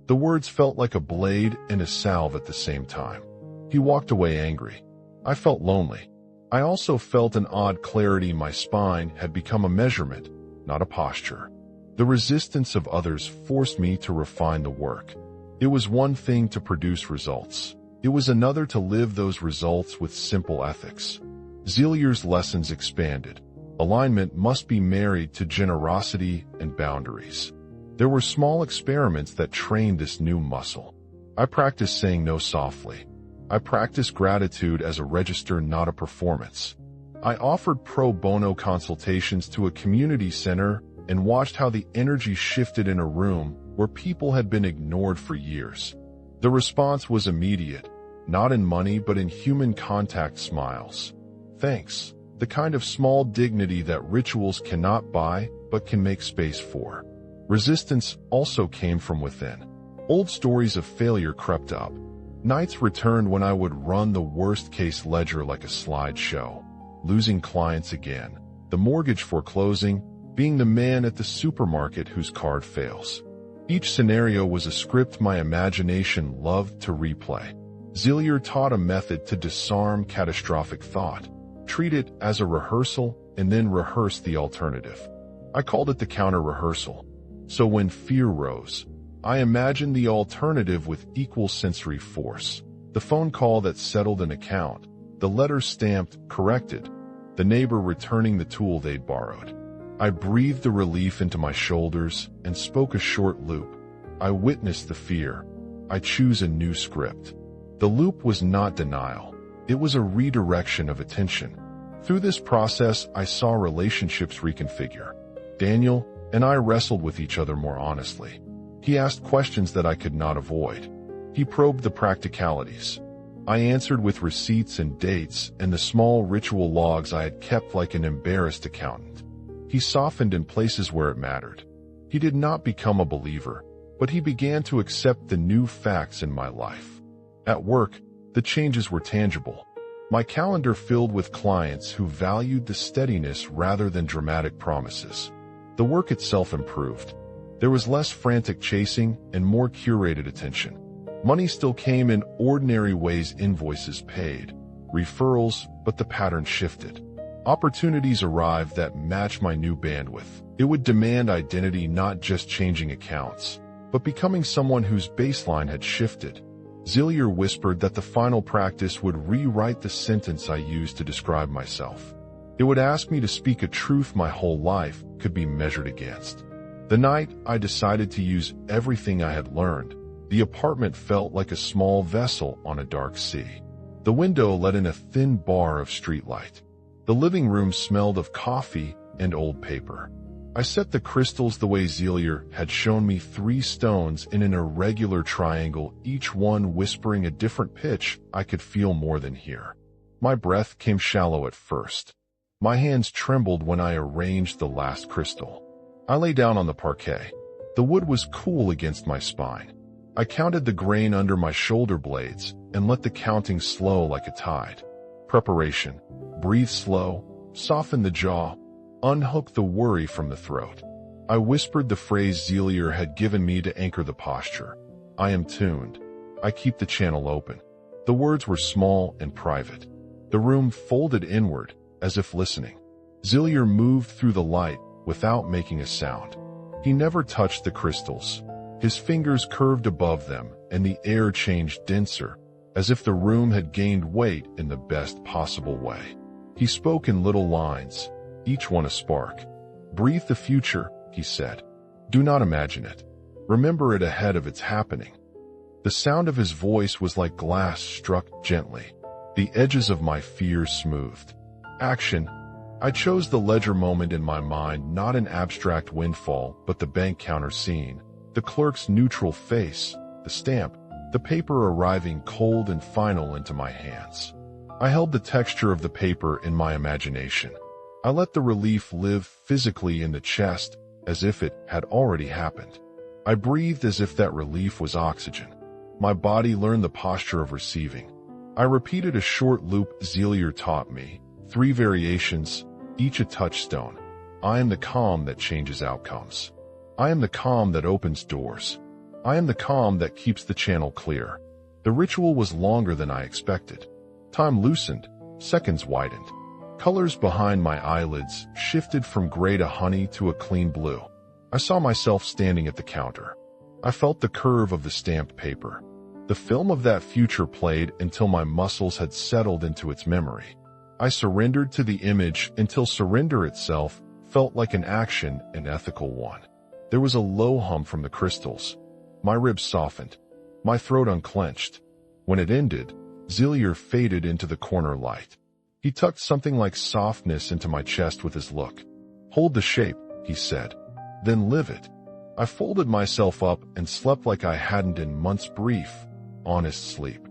A: The words felt like a blade and a salve at the same time. He walked away angry. I felt lonely. I also felt an odd clarity. My spine had become a measurement, not a posture. The resistance of others forced me to refine the work. It was one thing to produce results. It was another to live those results with simple ethics. Xelior's lessons expanded. Alignment must be married to generosity and boundaries. There were small experiments that trained this new muscle. I practiced saying no softly. I practiced gratitude as a register, not a performance. I offered pro bono consultations to a community center and watched how the energy shifted in a room where people had been ignored for years. The response was immediate, not in money but in human contact, smiles. Thanks, the kind of small dignity that rituals cannot buy but can make space for. Resistance also came from within. Old stories of failure crept up. Nights returned when I would run the worst-case ledger like a slideshow. Losing clients again, the mortgage foreclosing, being the man at the supermarket whose card fails. Each scenario was a script my imagination loved to replay. Xelior taught a method to disarm catastrophic thought. Treat it as a rehearsal and then rehearse the alternative. I called it the counter-rehearsal. So when fear rose, I imagined the alternative with equal sensory force. The phone call that settled an account, the letter stamped, corrected, the neighbor returning the tool they'd borrowed. I breathed the relief into my shoulders and spoke a short loop. I witnessed the fear. I choose a new script. The loop was not denial. It was a redirection of attention. Through this process, I saw relationships reconfigure. Daniel and I wrestled with each other more honestly. He asked questions that I could not avoid. He probed the practicalities. I answered with receipts and dates and the small ritual logs I had kept like an embarrassed accountant. He softened in places where it mattered. He did not become a believer, but he began to accept the new facts in my life. At work, the changes were tangible. My calendar filled with clients who valued the steadiness rather than dramatic promises. The work itself improved. There was less frantic chasing and more curated attention. Money still came in ordinary ways, invoices paid, referrals, but the pattern shifted. Opportunities arrived that matched my new bandwidth. It would demand identity, not just changing accounts, but becoming someone whose baseline had shifted. Xelior whispered that the final practice would rewrite the sentence I used to describe myself. It would ask me to speak a truth my whole life could be measured against. The night I decided to use everything I had learned, the apartment felt like a small vessel on a dark sea. The window let in a thin bar of streetlight. The living room smelled of coffee and old paper. I set the crystals the way Xelior had shown me, 3 stones in an irregular triangle, each one whispering a different pitch I could feel more than hear. My breath came shallow at first. My hands trembled when I arranged the last crystal. I lay down on the parquet. The wood was cool against my spine. I counted the grain under my shoulder blades and let the counting slow like a tide. Preparation. Breathe slow, soften the jaw, unhook the worry from the throat. I whispered the phrase Xelior had given me to anchor the posture. I am tuned. I keep the channel open. The words were small and private. The room folded inward, as if listening. Xelior moved through the light without making a sound. He never touched the crystals. His fingers curved above them, and the air changed denser, as if the room had gained weight in the best possible way. He spoke in little lines, each one a spark. Breathe the future, he said. Do not imagine it. Remember it ahead of its happening. The sound of his voice was like glass struck gently. The edges of my fears smoothed. Action. I chose the ledger moment in my mind, not an abstract windfall, but the bank counter scene, the clerk's neutral face, the stamp, the paper arriving cold and final into my hands. I held the texture of the paper in my imagination. I let the relief live physically in the chest, as if it had already happened. I breathed as if that relief was oxygen. My body learned the posture of receiving. I repeated a short loop Xelior taught me, 3 variations, each a touchstone. I am the calm that changes outcomes. I am the calm that opens doors. I am the calm that keeps the channel clear. The ritual was longer than I expected. Time loosened, seconds widened. Colors behind my eyelids shifted from gray to honey to a clean blue. I saw myself standing at the counter. I felt the curve of the stamped paper. The film of that future played until my muscles had settled into its memory. I surrendered to the image until surrender itself felt like an action, an ethical one. There was a low hum from the crystals. My ribs softened. My throat unclenched. When it ended, Xelior faded into the corner light. He tucked something like softness into my chest with his look. Hold the shape, he said. Then live it. I folded myself up and slept like I hadn't in months. Brief, honest sleep.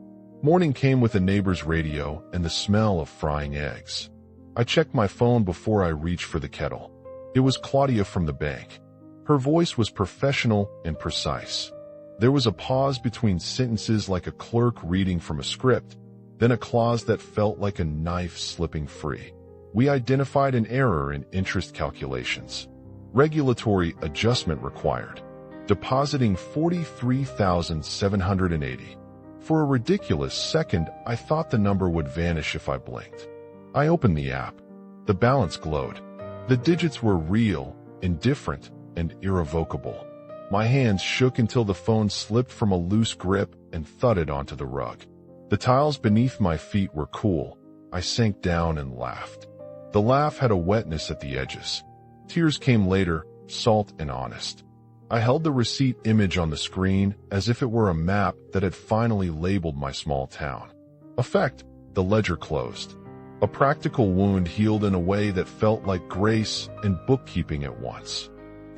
A: Morning came with a neighbor's radio and the smell of frying eggs. I checked my phone before I reached for the kettle. It was Claudia from the bank. Her voice was professional and precise. There was a pause between sentences like a clerk reading from a script, then a clause that felt like a knife slipping free. We identified an error in interest calculations. Regulatory adjustment required. Depositing $43,780. For a ridiculous second, I thought the number would vanish if I blinked. I opened the app. The balance glowed. The digits were real, indifferent, and irrevocable. My hands shook until the phone slipped from a loose grip and thudded onto the rug. The tiles beneath my feet were cool. I sank down and laughed. The laugh had a wetness at the edges. Tears came later, salt and honest. I held the receipt image on the screen as if it were a map that had finally labeled my small town. Effect, the ledger closed. A practical wound healed in a way that felt like grace and bookkeeping at once.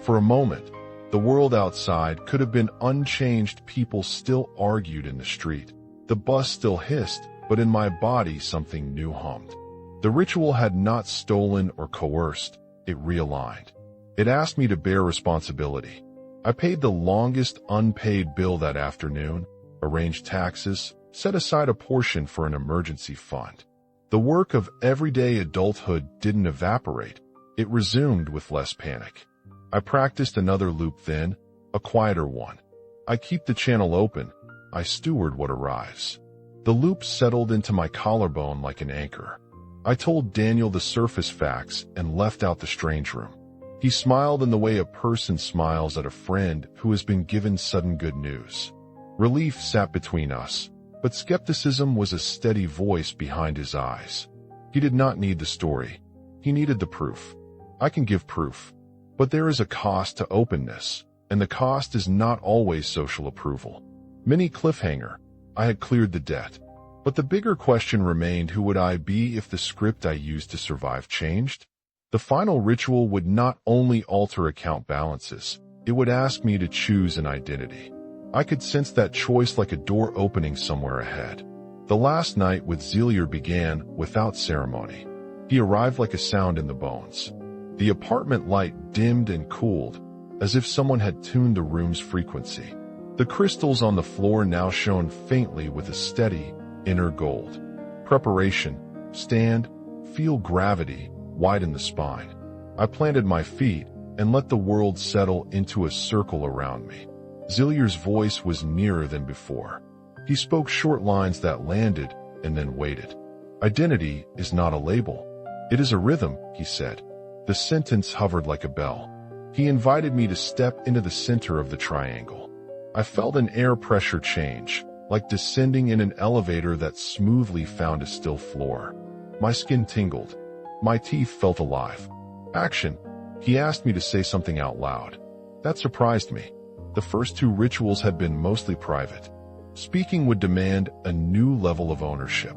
A: For a moment, the world outside could have been unchanged. People still argued in the street. The bus still hissed, but in my body something new hummed. The ritual had not stolen or coerced, it realigned. It asked me to bear responsibility. I paid the longest unpaid bill that afternoon, arranged taxes, set aside a portion for an emergency fund. The work of everyday adulthood didn't evaporate. It resumed with less panic. I practiced another loop then, a quieter one. I keep the channel open. I steward what arrives. The loop settled into my collarbone like an anchor. I told Daniel the surface facts and left out the strange room. He smiled in the way a person smiles at a friend who has been given sudden good news. Relief sat between us, but skepticism was a steady voice behind his eyes. He did not need the story. He needed the proof. I can give proof, but there is a cost to openness, and the cost is not always social approval. Mini cliffhanger. I had cleared the debt. But the bigger question remained, who would I be if the script I used to survive changed? The final ritual would not only alter account balances, it would ask me to choose an identity. I could sense that choice like a door opening somewhere ahead. The last night with Xelior began without ceremony. He arrived like a sound in the bones. The apartment light dimmed and cooled, as if someone had tuned the room's frequency. The crystals on the floor now shone faintly with a steady, inner gold. Preparation. Stand. Feel gravity. Widen the spine. I planted my feet and let the world settle into a circle around me. Xelior's voice was nearer than before. He spoke short lines that landed and then waited. Identity is not a label. It is a rhythm, he said. The sentence hovered like a bell. He invited me to step into the center of the triangle. I felt an air pressure change, like descending in an elevator that smoothly found a still floor. My skin tingled. My teeth felt alive. Action. He asked me to say something out loud. That surprised me. The first two rituals had been mostly private. Speaking would demand a new level of ownership.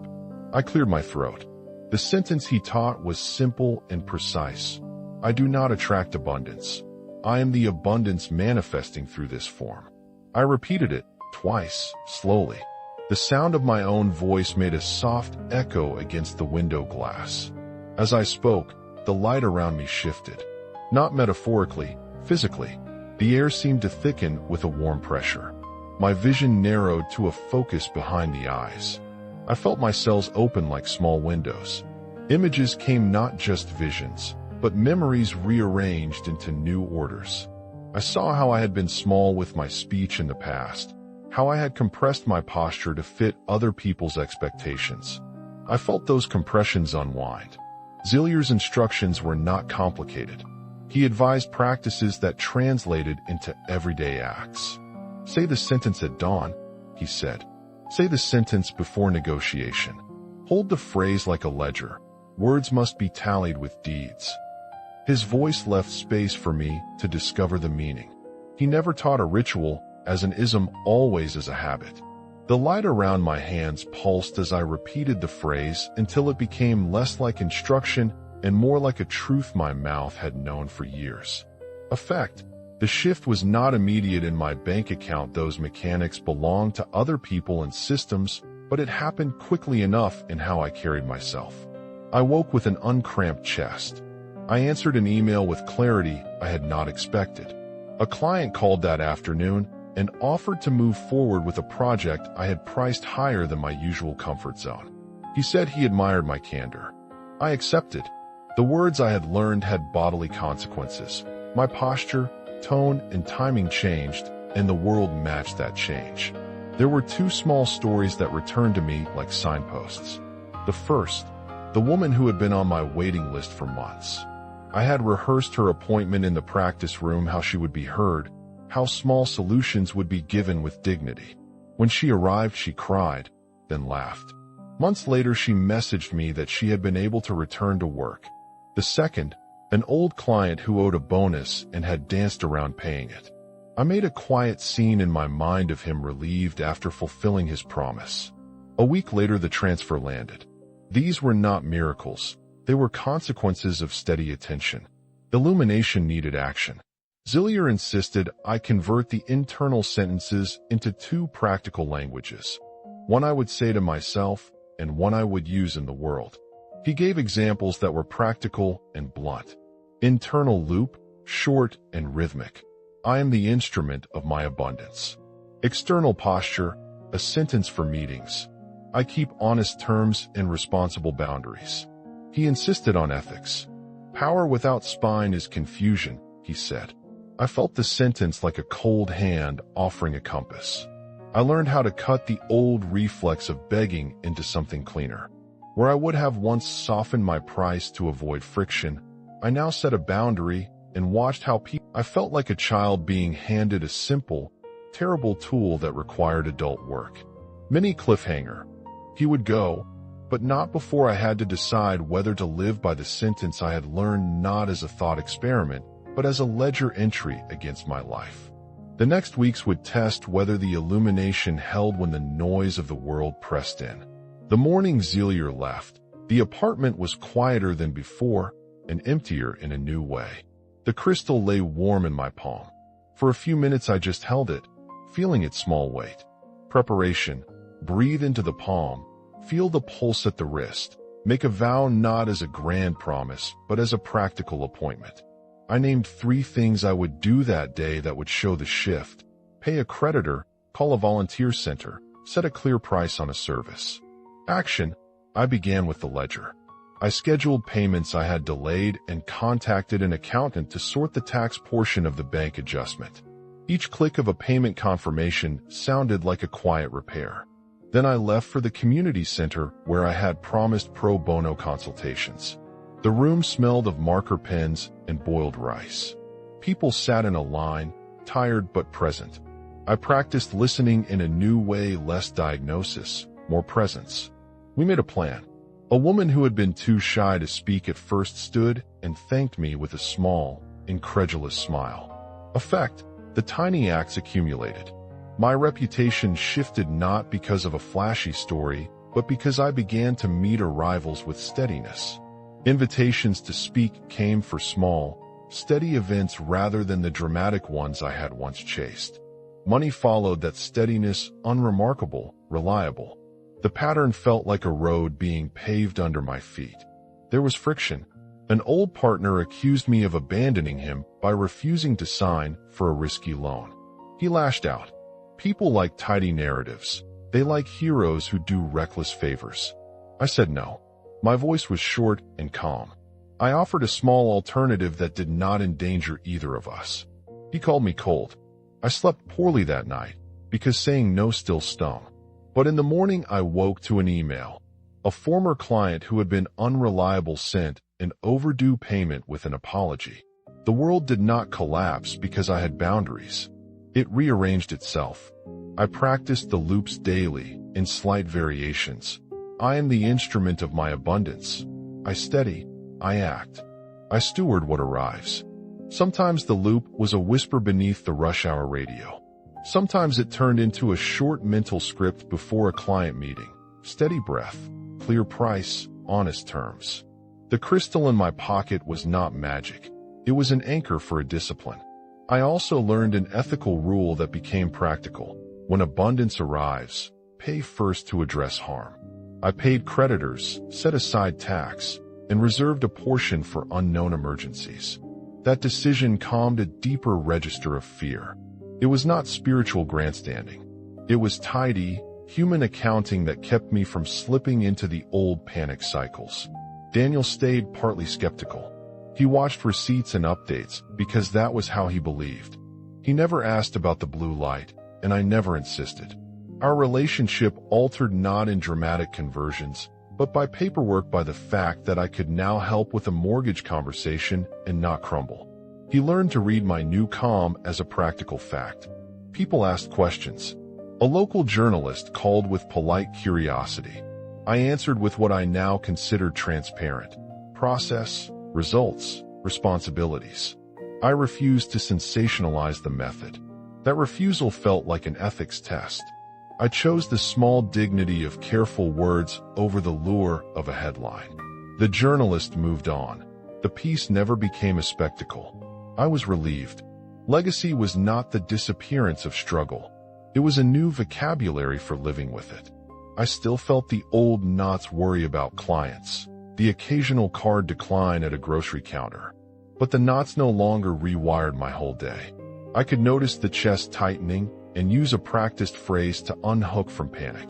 A: I cleared my throat. The sentence he taught was simple and precise. I do not attract abundance. I am the abundance manifesting through this form. I repeated it twice, slowly. The sound of my own voice made a soft echo against the window glass. As I spoke, the light around me shifted. Not metaphorically, physically. The air seemed to thicken with a warm pressure. My vision narrowed to a focus behind the eyes. I felt my cells open like small windows. Images came, not just visions, but memories rearranged into new orders. I saw how I had been small with my speech in the past, how I had compressed my posture to fit other people's expectations. I felt those compressions unwind. Xelior's instructions were not complicated. He advised practices that translated into everyday acts. Say the sentence at dawn, he said. Say the sentence before negotiation. Hold the phrase like a ledger. Words must be tallied with deeds. His voice left space for me to discover the meaning. He never taught a ritual as an ism, always as a habit. The light around my hands pulsed as I repeated the phrase until it became less like instruction and more like a truth my mouth had known for years. Effect. The shift was not immediate in my bank account. Those mechanics belonged to other people and systems, but it happened quickly enough in how I carried myself. I woke with an uncramped chest. I answered an email with clarity I had not expected. A client called that afternoon and offered to move forward with a project I had priced higher than my usual comfort zone. He said he admired my candor. I accepted. The words I had learned had bodily consequences. My posture, tone, and timing changed, and the world matched that change. There were two small stories that returned to me like signposts. The first, the woman who had been on my waiting list for months. I had rehearsed her appointment in the practice room, how she would be heard, how small solutions would be given with dignity. When she arrived, she cried, then laughed. Months later, she messaged me that she had been able to return to work. The second, an old client who owed a bonus and had danced around paying it. I made a quiet scene in my mind of him relieved after fulfilling his promise. A week later, the transfer landed. These were not miracles. They were consequences of steady attention. Illumination needed action. Xelior insisted I convert the internal sentences into two practical languages. One I would say to myself and one I would use in the world. He gave examples that were practical and blunt. Internal loop, short and rhythmic. I am the instrument of my abundance. External posture, a sentence for meetings. I keep honest terms and responsible boundaries. He insisted on ethics. Power without spine is confusion, he said. I felt the sentence like a cold hand offering a compass. I learned how to cut the old reflex of begging into something cleaner. Where I would have once softened my price to avoid friction, I now set a boundary and watched how I felt like a child being handed a simple, terrible tool that required adult work. Mini cliffhanger. He would go, but not before I had to decide whether to live by the sentence I had learned not as a thought experiment, but as a ledger entry against my life. The next weeks would test whether the illumination held when the noise of the world pressed in. The morning Xelior left, the apartment was quieter than before and emptier in a new way. The crystal lay warm in my palm. For a few minutes I just held it, feeling its small weight. Preparation. Breathe into the palm. Feel the pulse at the wrist. Make a vow not as a grand promise, but as a practical appointment. I named 3 things I would do that day that would show the shift. Pay a creditor, call a volunteer center, set a clear price on a service. Action. I began with the ledger. I scheduled payments I had delayed and contacted an accountant to sort the tax portion of the bank adjustment. Each click of a payment confirmation sounded like a quiet repair. Then I left for the community center where I had promised pro bono consultations. The room smelled of marker pens and boiled rice. People sat in a line, tired but present. I practiced listening in a new way, less diagnosis, more presence. We made a plan. A woman who had been too shy to speak at first stood and thanked me with a small, incredulous smile. Effect, the tiny acts accumulated. My reputation shifted not because of a flashy story, but because I began to meet arrivals with steadiness. Invitations to speak came for small, steady events rather than the dramatic ones I had once chased. Money followed that steadiness, unremarkable, reliable. The pattern felt like a road being paved under my feet. There was friction. An old partner accused me of abandoning him by refusing to sign for a risky loan. He lashed out. People like tidy narratives. They like heroes who do reckless favors. I said no. My voice was short and calm. I offered a small alternative that did not endanger either of us. He called me cold. I slept poorly that night because saying no still stung. But in the morning I woke to an email. A former client who had been unreliable sent an overdue payment with an apology. The world did not collapse because I had boundaries. It rearranged itself. I practiced the loops daily, in slight variations. I am the instrument of my abundance. I steady, I act. I steward what arrives. Sometimes the loop was a whisper beneath the rush hour radio. Sometimes it turned into a short mental script before a client meeting. Steady breath, clear price, honest terms. The crystal in my pocket was not magic. It was an anchor for a discipline. I also learned an ethical rule that became practical. When abundance arrives, pay first to address harm. I paid creditors, set aside tax, and reserved a portion for unknown emergencies. That decision calmed a deeper register of fear. It was not spiritual grandstanding. It was tidy, human accounting that kept me from slipping into the old panic cycles. Daniel stayed partly skeptical. He watched receipts and updates because that was how he believed. He never asked about the blue light, and I never insisted. Our relationship altered not in dramatic conversions, but by paperwork, by the fact that I could now help with a mortgage conversation and not crumble. He learned to read my new calm as a practical fact. People asked questions. A local journalist called with polite curiosity. I answered with what I now considered transparent. Process, results, responsibilities. I refused to sensationalize the method. That refusal felt like an ethics test. I chose the small dignity of careful words over the lure of a headline. The journalist moved on. The piece never became a spectacle. I was relieved. Legacy was not the disappearance of struggle. It was a new vocabulary for living with it. I still felt the old knots worry about clients, the occasional card decline at a grocery counter. But the knots no longer rewired my whole day. I could notice the chest tightening and use a practiced phrase to unhook from panic.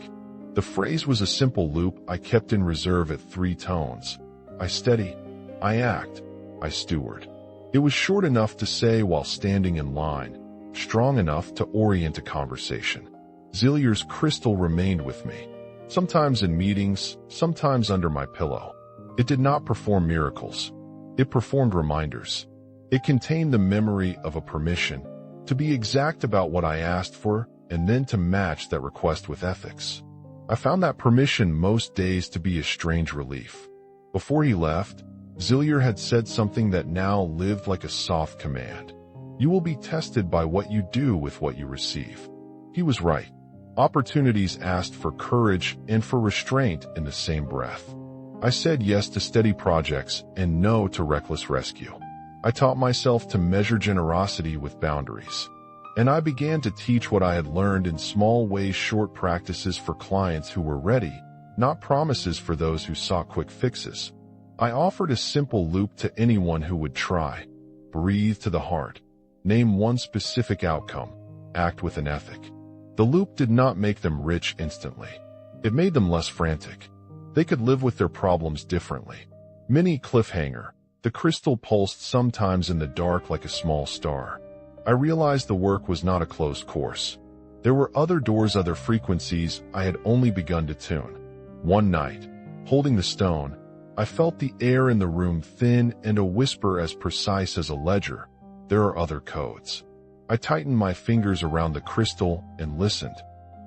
A: The phrase was a simple loop I kept in reserve at 3 tones. I steady, I act, I steward. It was short enough to say while standing in line, strong enough to orient a conversation. Xelior's crystal remained with me, sometimes in meetings, sometimes under my pillow. It did not perform miracles. It performed reminders. It contained the memory of a permission to be exact about what I asked for and then to match that request with ethics. I found that permission most days to be a strange relief. Before he left, Xelior had said something that now lived like a soft command. You will be tested by what you do with what you receive. He was right. Opportunities asked for courage and for restraint in the same breath. I said yes to steady projects and no to reckless rescue. I taught myself to measure generosity with boundaries. And I began to teach what I had learned in small ways, short practices for clients who were ready, not promises for those who sought quick fixes. I offered a simple loop to anyone who would try. Breathe to the heart. Name one specific outcome. Act with an ethic. The loop did not make them rich instantly. It made them less frantic. They could live with their problems differently. Mini cliffhanger. The crystal pulsed sometimes in the dark like a small star. I realized the work was not a closed course. There were other doors, other frequencies I had only begun to tune. One night, holding the stone, I felt the air in the room thin and a whisper as precise as a ledger. There are other codes. I tightened my fingers around the crystal and listened.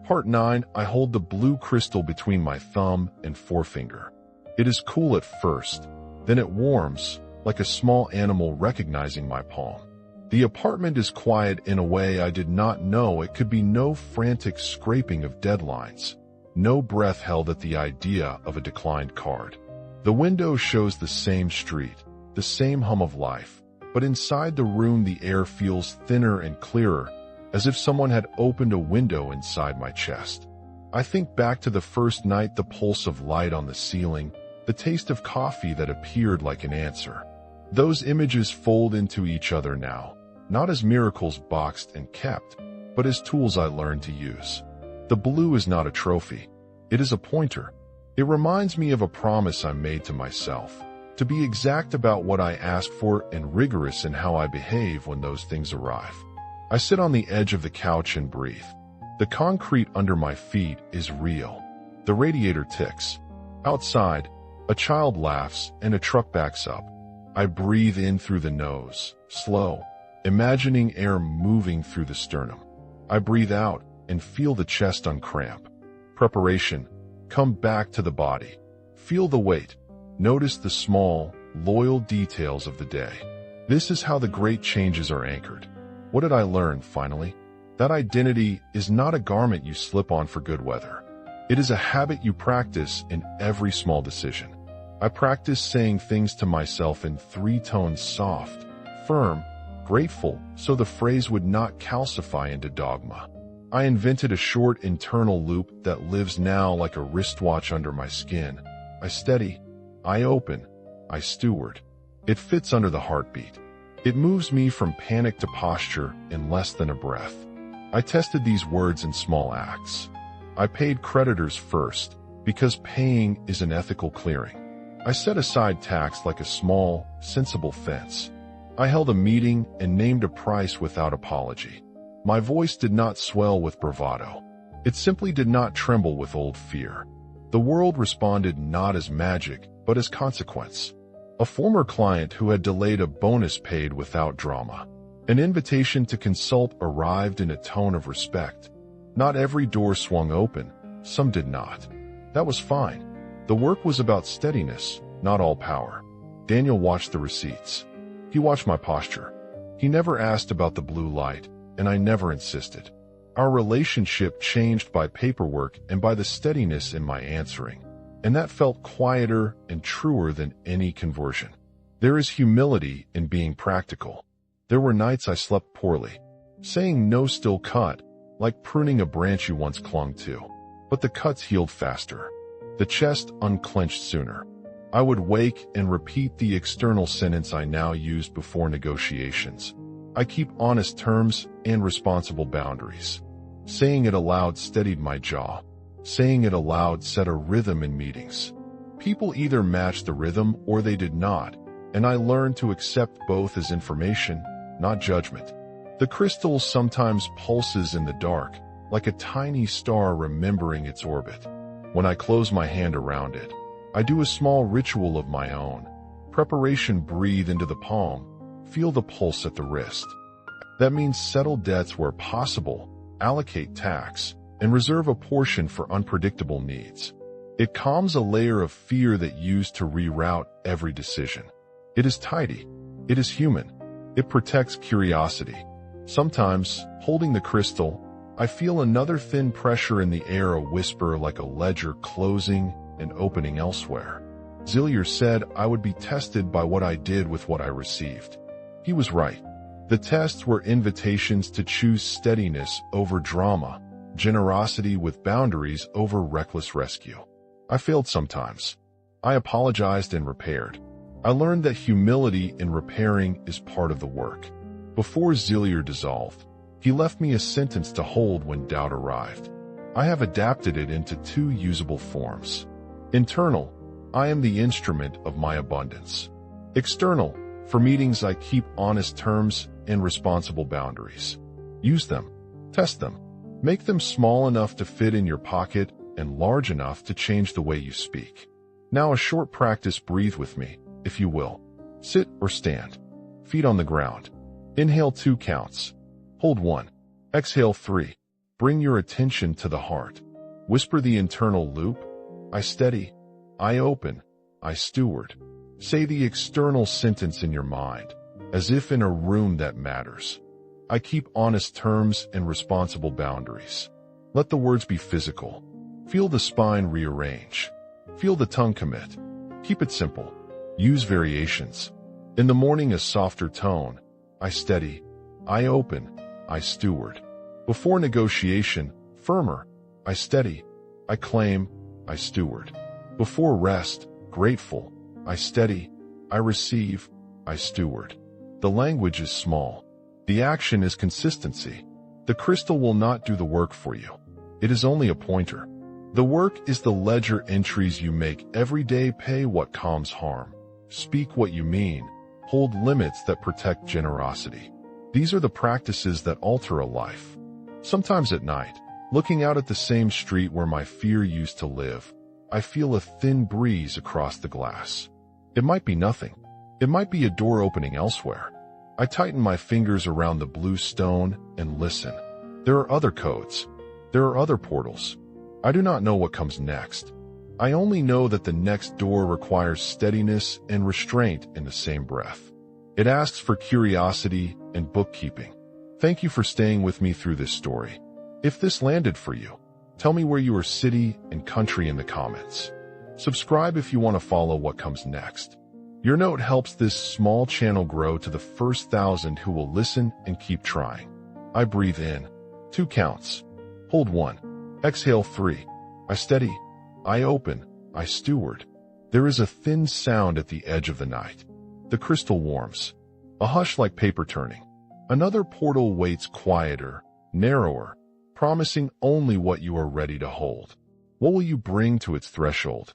A: Part 9. I hold the blue crystal between my thumb and forefinger. It is cool at first, then it warms, like a small animal recognizing my palm. The apartment is quiet in a way I did not know it could be. No frantic scraping of deadlines. No breath held at the idea of a declined card. The window shows the same street, the same hum of life, but inside the room the air feels thinner and clearer, as if someone had opened a window inside my chest. I think back to the first night, the pulse of light on the ceiling, the taste of coffee that appeared like an answer. Those images fold into each other now, not as miracles boxed and kept, but as tools I learned to use. The blue is not a trophy. It is a pointer. It reminds me of a promise I made to myself, to be exact about what I ask for and rigorous in how I behave when those things arrive. I sit on the edge of the couch and breathe. The concrete under my feet is real. The radiator ticks. Outside, a child laughs and a truck backs up. I breathe in through the nose, slow, imagining air moving through the sternum. I breathe out and feel the chest uncramp. Preparation. Come back to the body. Feel the weight. Notice the small, loyal details of the day. This is how the great changes are anchored. What did I learn, finally? That identity is not a garment you slip on for good weather. It is a habit you practice in every small decision. I practice saying things to myself in 3 tones: soft, firm, grateful, so the phrase would not calcify into dogma. I invented a short internal loop that lives now like a wristwatch under my skin. I steady, I open, I steward. It fits under the heartbeat. It moves me from panic to posture in less than a breath. I tested these words in small acts. I paid creditors first, because paying is an ethical clearing. I set aside tax like a small, sensible fence. I held a meeting and named a price without apology. My voice did not swell with bravado. It simply did not tremble with old fear. The world responded not as magic, but as consequence. A former client who had delayed a bonus paid without drama. An invitation to consult arrived in a tone of respect. Not every door swung open, some did not. That was fine. The work was about steadiness, not all power. Daniel watched the receipts. He watched my posture. He never asked about the blue light, and I never insisted. Our relationship changed by paperwork and by the steadiness in my answering, and that felt quieter and truer than any conversion. There is humility in being practical. There were nights I slept poorly. Saying no still cut, like pruning a branch you once clung to. But the cuts healed faster. The chest unclenched sooner. I would wake and repeat the external sentence I now used before negotiations. I keep honest terms and responsible boundaries. Saying it aloud steadied my jaw. Saying it aloud set a rhythm in meetings. People either matched the rhythm or they did not, and I learned to accept both as information, not judgment. The crystal sometimes pulses in the dark, like a tiny star remembering its orbit. When I close my hand around it, I do a small ritual of my own. Preparation: breathe into the palm, feel the pulse at the wrist. That means settle debts where possible, allocate tax, and reserve a portion for unpredictable needs. It calms a layer of fear that used to reroute every decision. It is tidy. It is human. It protects curiosity. Sometimes, holding the crystal, I feel another thin pressure in the air, a whisper like a ledger closing and opening elsewhere. Xelior said I would be tested by what I did with what I received. He was right. The tests were invitations to choose steadiness over drama, generosity with boundaries over reckless rescue. I failed sometimes. I apologized and repaired. I learned that humility in repairing is part of the work. Before Xelior dissolved, he left me a sentence to hold when doubt arrived. I have adapted it into 2 usable forms. Internal: I am the instrument of my abundance. External: for meetings I keep honest terms and responsible boundaries. Use them. Test them. Make them small enough to fit in your pocket and large enough to change the way you speak. Now a short practice. Breathe with me, if you will. Sit or stand. Feet on the ground. Inhale 2 counts. Hold 1. Exhale 3. Bring your attention to the heart. Whisper the internal loop. I steady. I open. I steward. Say the external sentence in your mind, as if in a room that matters. I keep honest terms and responsible boundaries. Let the words be physical. Feel the spine rearrange. Feel the tongue commit. Keep it simple. Use variations. In the morning, a softer tone. I steady. I open. I steward. Before negotiation, firmer. I steady. I claim. I steward. Before rest, grateful. I steady. I receive. I steward. The language is small. The action is consistency. The crystal will not do the work for you. It is only a pointer. The work is the ledger entries you make every day. Pay what calms harm. Speak what you mean. Hold limits that protect generosity. These are the practices that alter a life. Sometimes at night, looking out at the same street where my fear used to live, I feel a thin breeze across the glass. It might be nothing. It might be a door opening elsewhere. I tighten my fingers around the blue stone and listen. There are other codes. There are other portals. I do not know what comes next. I only know that the next door requires steadiness and restraint in the same breath. It asks for curiosity and bookkeeping. Thank you for staying with me through this story. If this landed for you, tell me where you are, city and country, in the comments. Subscribe if you want to follow what comes next. Your note helps this small channel grow to the first 1,000 who will listen and keep trying. I breathe in. 2 counts. Hold 1. Exhale 3. I steady. I open. I steward. There is a thin sound at the edge of the night. The crystal warms. A hush like paper turning. Another portal waits, quieter, narrower, promising only what you are ready to hold. What will you bring to its threshold?